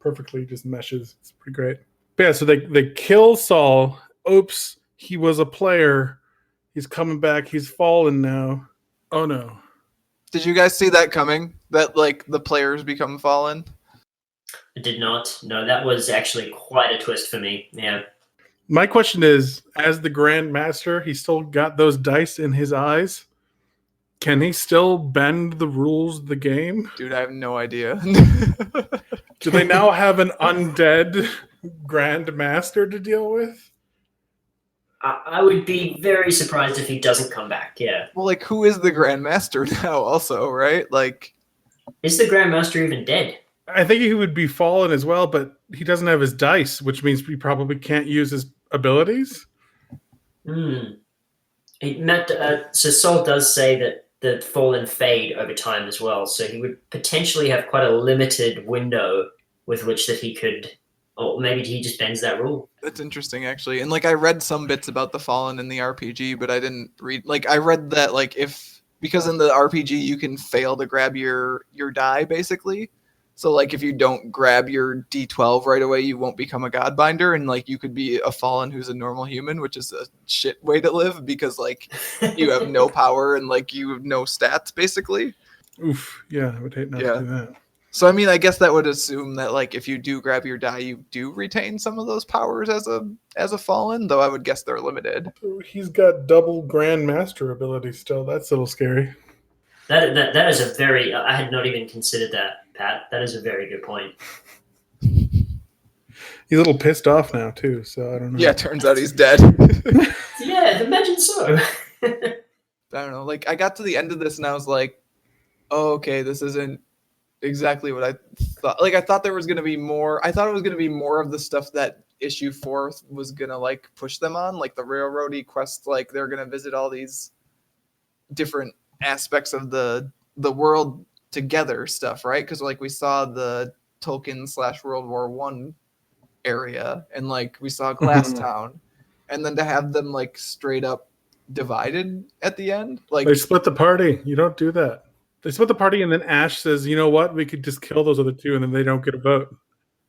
Speaker 2: perfectly just meshes. It's pretty great. But yeah, so they kill Saul. Oops, he was a player. He's coming back. He's fallen now. Oh no.
Speaker 1: Did you guys see that coming? That like the players become fallen?
Speaker 3: I did not. No, that was actually quite a twist for me. Yeah.
Speaker 2: My question is, as the Grand Master, he still got those dice in his eyes. Can he still bend the rules of the game?
Speaker 1: Dude, I have no idea.
Speaker 2: Do they now have an undead Grand Master to deal with?
Speaker 3: I would be very surprised if he doesn't come back. Yeah.
Speaker 1: Well, like, who is the Grandmaster now? Also, right? Like,
Speaker 3: Is the Grandmaster even dead?
Speaker 2: I think he would be fallen as well, but he doesn't have his dice, which means he probably can't use his abilities.
Speaker 3: So Saul does say that the fallen fade over time as well, so he would potentially have quite a limited window with which that he could, or maybe he just bends that rule.
Speaker 1: that's interesting, actually. And like, I read some bits about the Fallen in the RPG, but I didn't read. Like, I read that like because in the RPG you can fail to grab your die basically. So like, if you don't grab your D12 right away, you won't become a Godbinder, and like, you could be a Fallen who's a normal human, which is a shit way to live because like, you have no power and like, you have no stats basically.
Speaker 2: Oof, yeah, I would hate not to do that.
Speaker 1: So I mean, I guess that would assume that like, if you do grab your die, you do retain some of those powers as a Fallen, though I would guess they're limited.
Speaker 2: He's got double Grand Master ability still. That's a little scary.
Speaker 3: That is a very. I had not even considered that, Pat. That is a very good point.
Speaker 2: He's a little pissed off now too, so I don't know.
Speaker 1: Yeah, turns out he's dead.
Speaker 3: Yeah, imagine so.
Speaker 1: I don't know. Like, I got to the end of this and I was like, oh, okay, this isn't exactly what I thought. Like, I thought there was going to be more. I thought it was going to be more of the stuff that issue 4 was going to like push them on, like the railroady quest. Like, they're going to visit all these different aspects of the world together stuff, right? Because like, we saw the Tolkien / World War One area, and like, we saw Glasstown, and then to have them like straight up divided at the end, like,
Speaker 2: They split the party. You don't do that. They split the party, and then Ash says, "You know what? We could just kill those other two, and then they don't get a vote."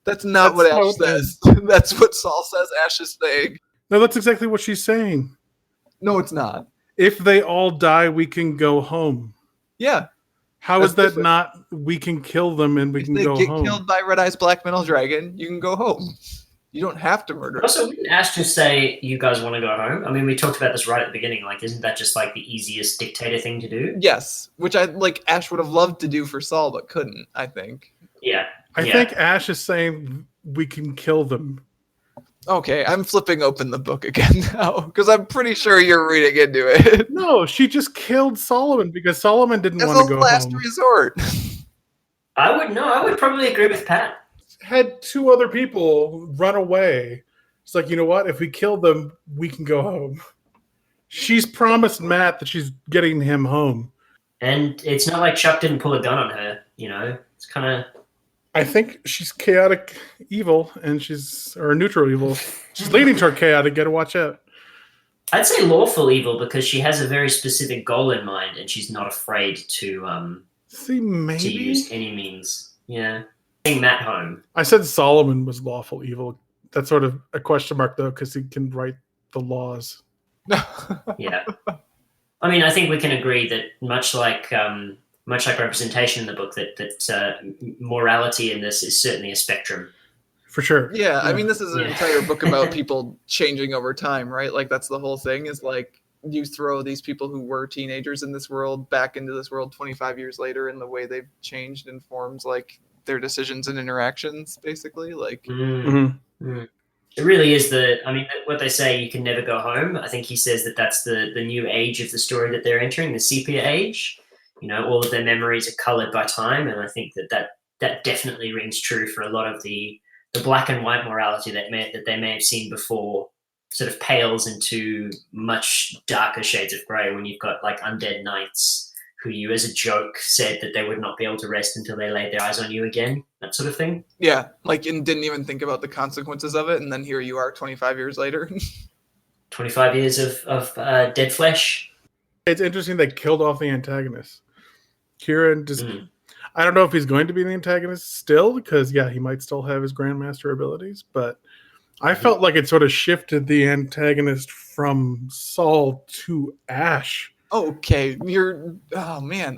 Speaker 1: that's not what Ash says. That's what Saul says Ash is saying.
Speaker 2: No, that's exactly what she's saying.
Speaker 1: No, it's not.
Speaker 2: If they all die, we can go home.
Speaker 1: Yeah.
Speaker 2: How
Speaker 1: That's
Speaker 2: is that
Speaker 1: different.
Speaker 2: not? We can kill them and we
Speaker 1: If
Speaker 2: can
Speaker 1: they
Speaker 2: go
Speaker 1: get
Speaker 2: home.
Speaker 1: killed by Red Eye's Black Metal Dragon, you can go home. You don't have to murder.
Speaker 3: Also, wouldn't Ash just say, "You guys want to go home"? I mean, we talked about this right at the beginning. Like, isn't that just like the easiest dictator thing to do?
Speaker 1: Yes, which I like. Ash would have loved to do for Saul, but couldn't. I think.
Speaker 3: Yeah.
Speaker 2: I think Ash is saying we can kill them.
Speaker 1: Okay, I'm flipping open the book again now because I'm pretty sure you're reading into it.
Speaker 2: No, she just killed Solomon because Solomon didn't
Speaker 1: That's
Speaker 2: want to
Speaker 1: a
Speaker 2: go
Speaker 1: last
Speaker 2: home.
Speaker 1: resort.
Speaker 3: I would probably agree with Pat.
Speaker 2: Had two other people run away. It's like, you know what? If we kill them, we can go home. She's promised Matt that she's getting him home.
Speaker 3: And it's not like Chuck didn't pull a gun on her, you know? It's kind of...
Speaker 2: I think she's chaotic evil, and or neutral evil. She's leaning toward chaotic. Gotta watch out.
Speaker 3: I'd say lawful evil because she has a very specific goal in mind, and she's not afraid to
Speaker 2: See, maybe
Speaker 3: to use any means. Yeah, getting Matt home.
Speaker 2: I said Solomon was lawful evil. That's sort of a question mark, though, because he can write the laws.
Speaker 3: Yeah, I mean, I think we can agree that much like representation in the book, that morality in this is certainly a spectrum.
Speaker 2: For sure.
Speaker 1: Yeah, I mean, this is an entire book about people changing over time, right? Like, that's the whole thing, is like, you throw these people who were teenagers in this world back into this world 25 years later, and the way they've changed informs like their decisions and interactions, basically. Like,
Speaker 3: It really is what they say, you can never go home. I think he says that that's the new age of the story that they're entering, the sepia age. You know, all of their memories are colored by time, and I think that definitely rings true for a lot of the black and white morality that they may have seen before sort of pales into much darker shades of grey when you've got like undead knights who you as a joke said that they would not be able to rest until they laid their eyes on you again, that sort of thing.
Speaker 1: Yeah, like, and didn't even think about the consequences of it, and then here you are 25 years later.
Speaker 3: 25 years of dead flesh.
Speaker 2: It's interesting they killed off the antagonist. Kieron just... I don't know if he's going to be the antagonist still, because, yeah, he might still have his Grandmaster abilities, but I felt like it sort of shifted the antagonist from Saul to Ash.
Speaker 1: Okay, oh man,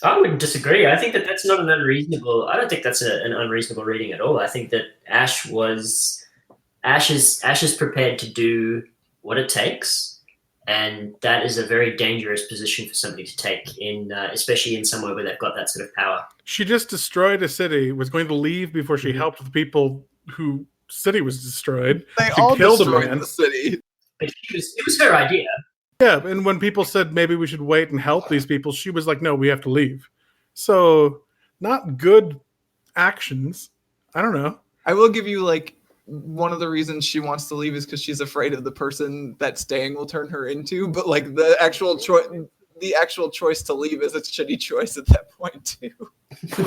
Speaker 3: I wouldn't disagree. I think that that's not an unreasonable. I don't think that's an unreasonable reading at all. I think that Ash is prepared to do what it takes, and that is a very dangerous position for somebody to take in, especially in somewhere where they've got that sort of power.
Speaker 2: She just destroyed a city. Was going to leave before she helped the people who city was destroyed.
Speaker 1: They
Speaker 2: She
Speaker 1: all
Speaker 2: killed a
Speaker 1: destroyed
Speaker 2: man.
Speaker 1: the city.
Speaker 3: But it was her idea.
Speaker 2: Yeah, and when people said maybe we should wait and help these people, she was like, "No, we have to leave." So, not good actions. I don't know.
Speaker 1: I will give you like one of the reasons she wants to leave is because she's afraid of the person that staying will turn her into. But like the actual choice to leave is a shitty choice at that point too.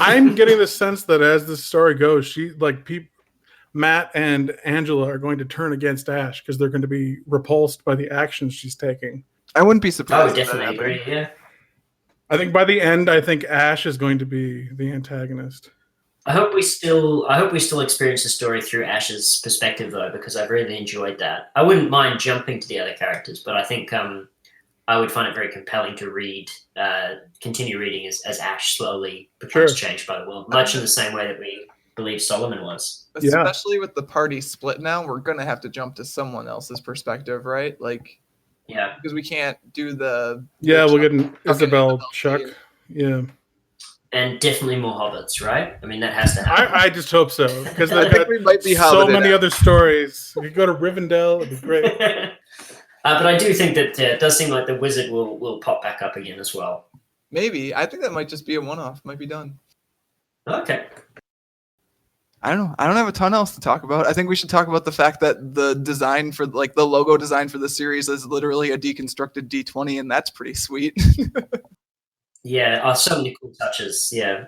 Speaker 2: I'm getting the sense that as the story goes, Matt and Angela are going to turn against Ash because they're going to be repulsed by the actions she's taking.
Speaker 1: I wouldn't be
Speaker 3: I
Speaker 1: surprised.
Speaker 3: would definitely agree. Yeah.
Speaker 2: I think by the end, I think Ash is going to be the antagonist.
Speaker 3: I hope we still experience the story through Ash's perspective though, because I've really enjoyed that. I wouldn't mind jumping to the other characters, but I think I would find it very compelling to continue reading as Ash slowly becomes changed by the world, much in the same way that we believe Solomon was.
Speaker 1: Especially with the party split now, we're gonna have to jump to someone else's perspective, right? Like,
Speaker 3: yeah,
Speaker 1: because we can't do the
Speaker 2: we'll get an Isabel Chuck. Yeah.
Speaker 3: And definitely more hobbits, right? I mean, that has to happen.
Speaker 2: I just hope so, because
Speaker 1: I
Speaker 2: they've
Speaker 1: think
Speaker 2: got
Speaker 1: we might be
Speaker 2: so
Speaker 1: hobbited
Speaker 2: many
Speaker 1: out.
Speaker 2: other stories. We could go to Rivendell, it'd be great.
Speaker 3: But I do think that it does seem like the wizard will pop back up again as well.
Speaker 1: Maybe. I think that might just be a one-off. Might be done.
Speaker 3: Okay.
Speaker 1: I don't know. I don't have a ton else to talk about. I think we should talk about the fact that the design for like the logo design for the series is literally a deconstructed D20, and that's pretty sweet.
Speaker 3: Yeah, so many cool touches. Yeah.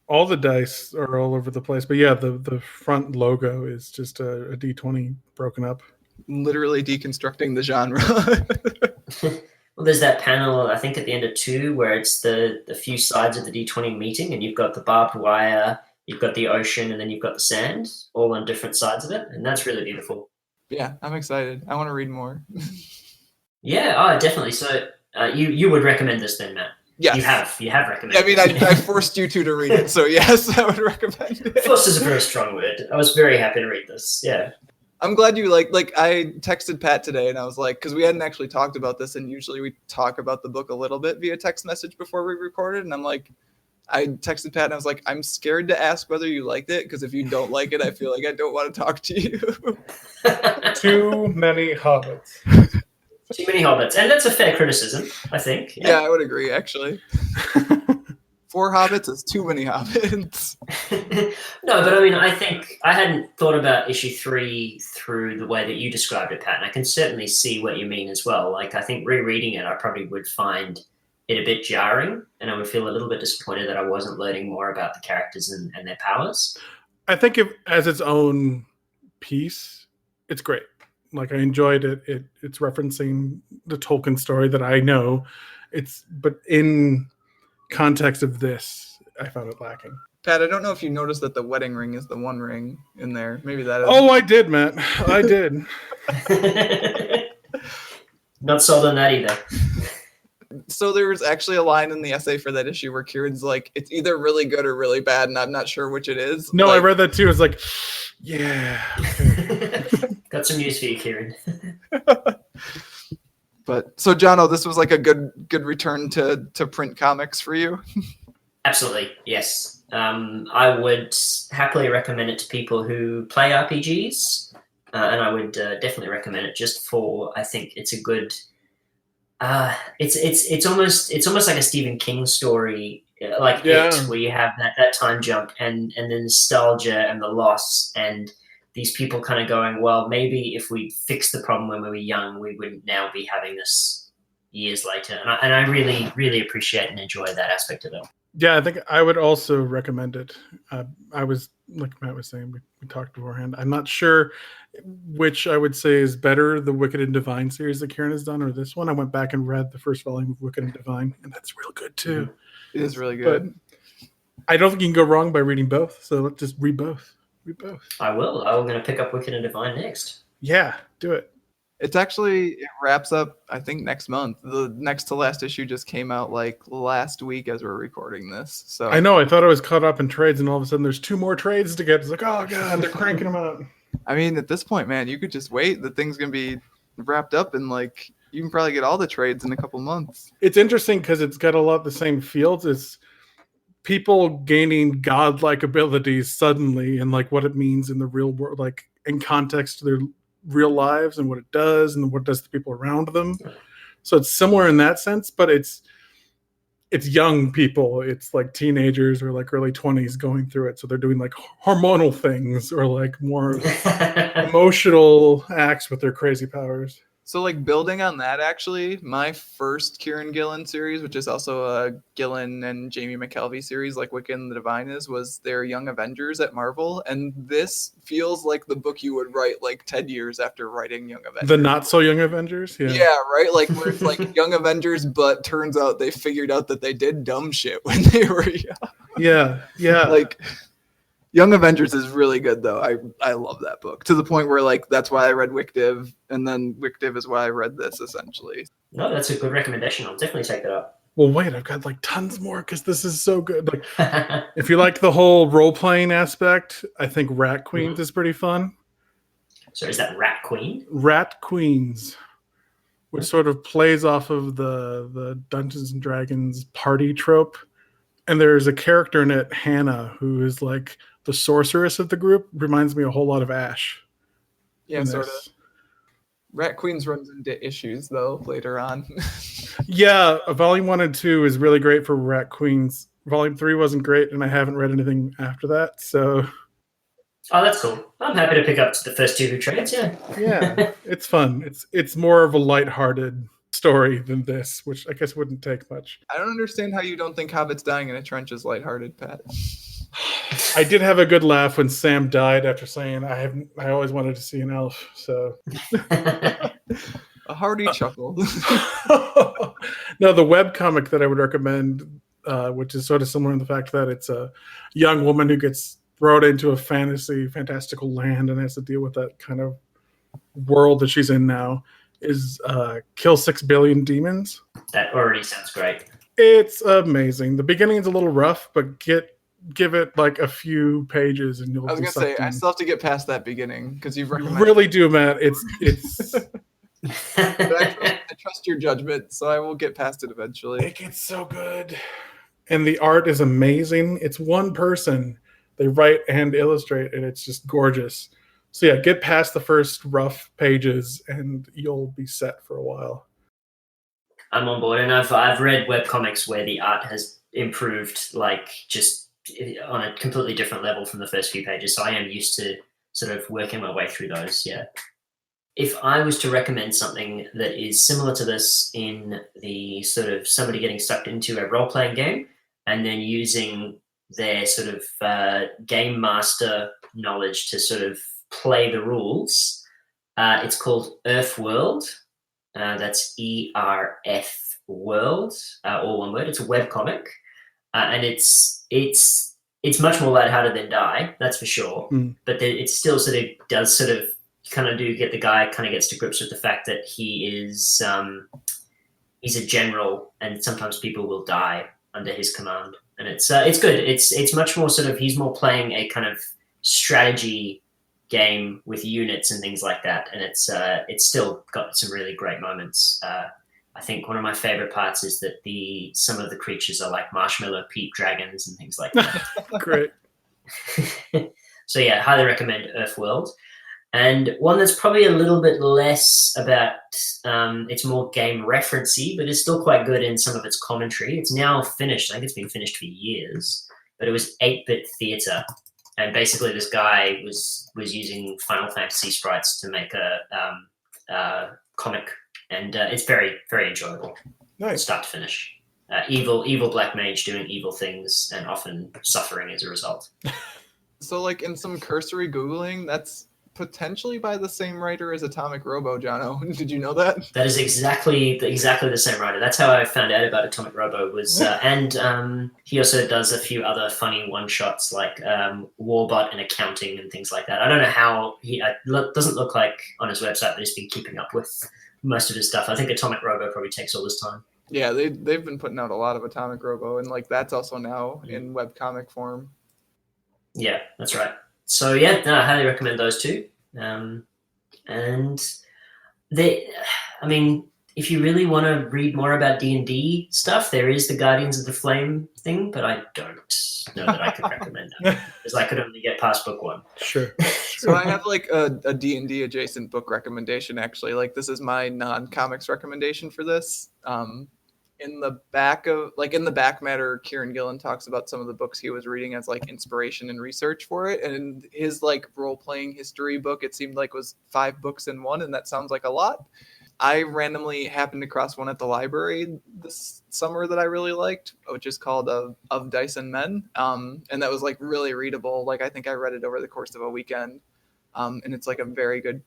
Speaker 2: All the dice are all over the place, but yeah, the front logo is just a D20 broken up.
Speaker 1: Literally deconstructing the genre.
Speaker 3: Well, there's that panel, I think, at the end of 2, where it's the few sides of the D20 meeting, and you've got the barbed wire, you've got the ocean, and then you've got the sand, all on different sides of it, and that's really beautiful.
Speaker 1: Yeah, I'm excited. I want to read more.
Speaker 3: Yeah, definitely. So you would recommend this then, Matt?
Speaker 1: Yes.
Speaker 3: You have recommended.
Speaker 1: I mean, I forced you two to read it, so yes, I would recommend it.
Speaker 3: Forced is a very strong word. I was very happy to read this. Yeah.
Speaker 1: I'm glad you like I texted Pat today and I was like, because we hadn't actually talked about this, and usually we talk about the book a little bit via text message before we recorded, and I'm like, I texted Pat and I was like, I'm scared to ask whether you liked it, because if you don't like it, I feel like I don't want to talk to you.
Speaker 2: Too many hobbits.
Speaker 3: Too many hobbits. And that's a fair criticism, I think.
Speaker 1: Yeah, I would agree, actually. 4 hobbits is too many hobbits.
Speaker 3: No, but I mean, I think I hadn't thought about issue 3 through the way that you described it, Pat, and I can certainly see what you mean as well. Like, I think rereading it, I probably would find it a bit jarring, and I would feel a little bit disappointed that I wasn't learning more about the characters and their powers.
Speaker 2: I think if as its own piece, it's great. Like, I enjoyed it. It's referencing the Tolkien story that I know. But in context of this, I found it lacking.
Speaker 1: Pat, I don't know if you noticed that the wedding ring is the one ring in there. Maybe that is.
Speaker 2: Oh, I did, Matt. I did.
Speaker 3: Not sold on that either.
Speaker 1: So there was actually a line in the essay for that issue where Kieran's like, it's either really good or really bad, and I'm not sure which it is.
Speaker 2: No,
Speaker 1: like,
Speaker 2: I read that too. It's like, yeah. Okay.
Speaker 3: Got some news for you, Kieran.
Speaker 1: But so, Jono, this was like a good return to print comics for you.
Speaker 3: Absolutely, yes. I would happily recommend it to people who play RPGs, and I would definitely recommend it just for. I think it's a good. It's almost like a Stephen King story, like It, where you have that time jump and the nostalgia and the loss and these people kind of going, well, maybe if we fixed the problem when we were young, we wouldn't now be having this years later. And I really, really appreciate and enjoy that aspect of it.
Speaker 2: Yeah, I think I would also recommend it. I was, like Matt was saying, we talked beforehand. I'm not sure which I would say is better, the Wicked and Divine series that Kieran has done or this one. I went back and read the first volume of Wicked and Divine, and that's real good too.
Speaker 1: It is really good.
Speaker 2: But I don't think you can go wrong by reading both, so let's just read both. Read both.
Speaker 3: I will. I'm going to pick up Wicked and Divine next.
Speaker 2: Yeah, do it.
Speaker 1: It's actually, it wraps up, I think, next month. The next to last issue just came out like last week as we're recording this. So
Speaker 2: I know. I thought I was caught up in trades, and all of a sudden there's 2 more trades to get. It's like, oh god, they're cranking them out.
Speaker 1: I mean, at this point, man, you could just wait. The thing's gonna be wrapped up, and like you can probably get all the trades in a couple months.
Speaker 2: It's interesting because it's got a lot of the same fields. It's people gaining godlike abilities suddenly, and like what it means in the real world, like in context to their real lives and what it does and what it does to people around them. So it's similar in that sense, but it's young people. It's like teenagers or like early 20s going through it. So they're doing like hormonal things or like more emotional acts with their crazy powers.
Speaker 1: So, like, building on that, actually, my first Kieron Gillen series, which is also a Gillen and Jamie McKelvey series, like Wiccan and the Divine is, was their Young Avengers at Marvel. And this feels like the book you would write, like, 10 years after writing Young Avengers.
Speaker 2: The not-so-young Avengers?
Speaker 1: Yeah, right? Like, where it's like Young Avengers, but turns out they figured out that they did dumb shit when they were young.
Speaker 2: Yeah.
Speaker 1: Like... Young Avengers is really good, though. I love that book to the point where, like, that's why I read Wickdiv, and then Wickdiv is why I read this, essentially.
Speaker 3: No, that's a good recommendation. I'll definitely take that up.
Speaker 2: Well, wait, I've got like tons more because this is so good. Like, if you like the whole role-playing aspect, I think Rat Queens is pretty fun.
Speaker 3: So is that Rat Queen?
Speaker 2: Rat Queens, which sort of plays off of the Dungeons and Dragons party trope. And there's a character in it, Hannah, who is like the sorceress of the group. Reminds me a whole lot of Ash.
Speaker 1: Yeah, sort of. Rat Queens runs into issues, though, later on.
Speaker 2: Yeah, Volume 1 and 2 is really great for Rat Queens. Volume 3 wasn't great, and I haven't read anything after that, so...
Speaker 3: Oh, that's cool. I'm happy to pick up the first 2 trades, yeah.
Speaker 2: Yeah, it's fun. It's more of a lighthearted story than this, which I guess wouldn't take much.
Speaker 1: I don't understand how you don't think Hobbits dying in a trench is lighthearted, Pat.
Speaker 2: I did have a good laugh when Sam died after saying I always wanted to see an elf, so
Speaker 1: a hearty chuckle.
Speaker 2: No, the webcomic that I would recommend, which is sort of similar in the fact that it's a young woman who gets thrown into a fantastical land and has to deal with that kind of world that she's in now, is Kill 6 Billion Demons.
Speaker 3: That already sounds great.
Speaker 2: It's amazing. The beginning's a little rough, but give it like a few pages and you'll.
Speaker 1: I was gonna say I still have to get past that beginning because you've recommended.
Speaker 2: Really do, Matt. It's.
Speaker 1: I trust your judgment, so I will get past it eventually.
Speaker 2: It gets so good, and the art is amazing. It's one person. They write and illustrate, and it's just gorgeous. So yeah, get past the first rough pages, and you'll be set for a while.
Speaker 3: I'm on board, and I've read webcomics where the art has improved, like just on a completely different level from the first few pages. So I am used to sort of working my way through those. Yeah. If I was to recommend something that is similar to this in the sort of somebody getting sucked into a role-playing game and then using their sort of game master knowledge to sort of play the rules, it's called Earth World. That's ERF World, all one word. It's a webcomic, and it's much more lighthearted than Die, that's for sure. But it still sort of does sort of kind of get the guy kind of gets to grips with the fact that he is he's a general, and sometimes people will die under his command, and it's good. It's much more sort of, he's more playing a kind of strategy game with units and things like that, and it's still got some really great moments. I think one of my favorite parts is that some of the creatures are like marshmallow peat dragons and things like that.
Speaker 2: Great.
Speaker 3: So yeah, highly recommend Earthworld. And one that's probably a little bit less about, it's more game referencey, but it's still quite good in some of its commentary. It's now finished. I think it's been finished for years, but it was 8-Bit Theater. And basically this guy was using Final Fantasy sprites to make a comic. And it's very, very enjoyable.
Speaker 2: Nice.
Speaker 3: Start to finish. Evil black mage doing evil things and often suffering as a result.
Speaker 1: So, like, in some cursory Googling, that's potentially by the same writer as Atomic Robo, Jono. Did you know that?
Speaker 3: That is exactly the same writer. That's how I found out about Atomic Robo. And he also does a few other funny one-shots like Warbot and accounting and things like that. I don't know how he doesn't look like on his website that he's been keeping up with most of his stuff. I think Atomic Robo probably takes all his time.
Speaker 1: Yeah, they've been putting out a lot of Atomic Robo, and like that's also now in webcomic form.
Speaker 3: Yeah, that's right. So yeah, no, I highly recommend those two. And if you really want to read more about D&D stuff, there is the Guardians of the Flame thing, but I don't know that I could recommend that because I could only get past book 1.
Speaker 2: Sure.
Speaker 1: So I have like a D&D adjacent book recommendation, actually. Like this is my non-comics recommendation for this. In the back matter, Kieron Gillen talks about some of the books he was reading as like inspiration and research for it. And his like role-playing history book, it seemed like was 5 books in one, and that sounds like a lot. I randomly happened across one at the library this summer that I really liked, which is called Of Dice and Men. And that was like really readable. Like I think I read it over the course of a weekend. And it's like a very good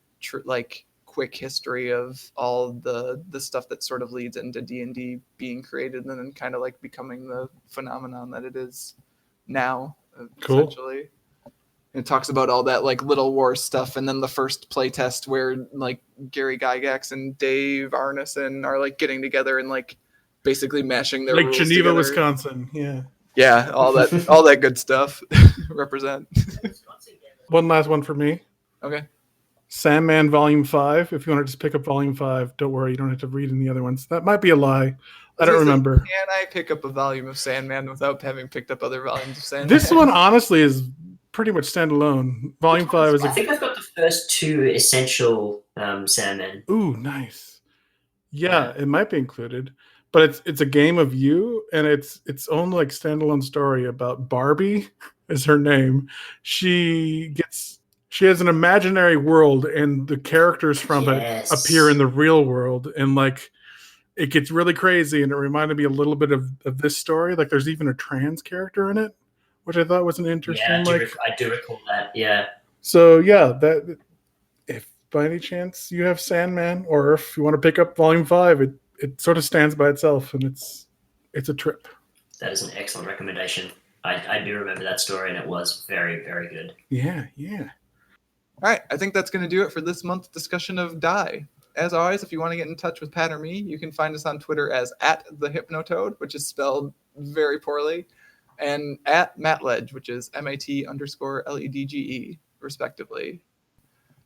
Speaker 1: quick history of all the stuff that sort of leads into D&D being created and then kind of like becoming the phenomenon that it is now, essentially. It talks about all that like Little Wars stuff, and then the first playtest where like Gary Gygax and Dave Arneson are like getting together and like basically mashing their
Speaker 2: like
Speaker 1: rules
Speaker 2: Geneva,
Speaker 1: together.
Speaker 2: Wisconsin.
Speaker 1: Yeah, all that good stuff. Represent.
Speaker 2: One last one for me.
Speaker 1: Okay.
Speaker 2: Sandman Volume 5. If you want to just pick up Volume 5, don't worry, you don't have to read any other ones. That might be a lie. I don't remember.
Speaker 1: Can I pick up a volume of Sandman without having picked up other volumes of Sandman?
Speaker 2: This one honestly is pretty much standalone. Volume 5 is.
Speaker 3: I think I've got the first 2 essential Sandman.
Speaker 2: Ooh, nice. Yeah, it might be included, but it's a game of you, and it's its own like standalone story about Barbie. Is her name? She has an imaginary world, and the characters from it appear in the real world, and like it gets really crazy. And it reminded me a little bit of this story. Like there's even a trans character in it, which I thought was an interesting.
Speaker 3: Yeah, I do recall that. Yeah.
Speaker 2: So yeah, that if by any chance you have Sandman, or if you want to pick up Volume 5, it sort of stands by itself, and it's a trip.
Speaker 3: That is an excellent recommendation. I do remember that story, and it was very, very good.
Speaker 2: Yeah.
Speaker 1: All right, I think that's going to do it for this month's discussion of Die. As always, if you want to get in touch with Pat or me, you can find us on Twitter as @thehypnotoad, which is spelled very poorly, and @MattLedge, which is MAT_LEDGE, respectively.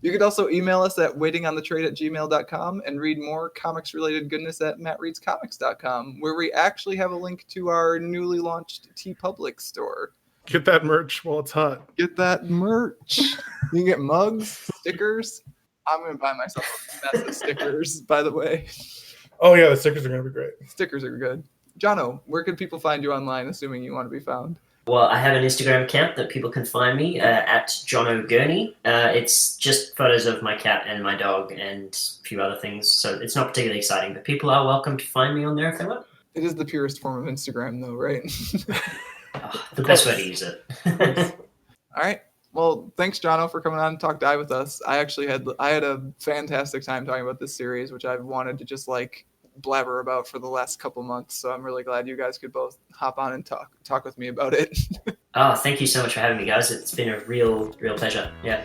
Speaker 1: You could also email us at waitingonthetrade@gmail.com and read more comics-related goodness at mattreadscomics.com, where we actually have a link to our newly launched TeePublic store.
Speaker 2: Get that merch while it's hot.
Speaker 1: Get that merch. You can get mugs, stickers. I'm going to buy myself a mess of stickers, by the way.
Speaker 2: Oh, yeah, the stickers are going to be great.
Speaker 1: Stickers are good. Jono, where can people find you online, assuming you want to be found?
Speaker 3: Well, I have an Instagram account that people can find me at Jonathan Gurney. It's just photos of my cat and my dog and a few other things. So it's not particularly exciting, but people are welcome to find me on there if they want.
Speaker 1: It is the purest form of Instagram, though, right?
Speaker 3: The best way to use it.
Speaker 1: All right. Well, thanks, Jono, for coming on and talk Die with us. I had a fantastic time talking about this series, which I've wanted to just like blabber about for the last couple months. So I'm really glad you guys could both hop on and talk with me about it.
Speaker 3: Oh, thank you so much for having me, guys. It's been a real pleasure. Yeah.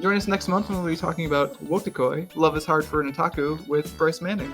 Speaker 1: Join us next month when we'll be talking about Wotakoi, Love is Hard for an Otaku with Bryce Manning.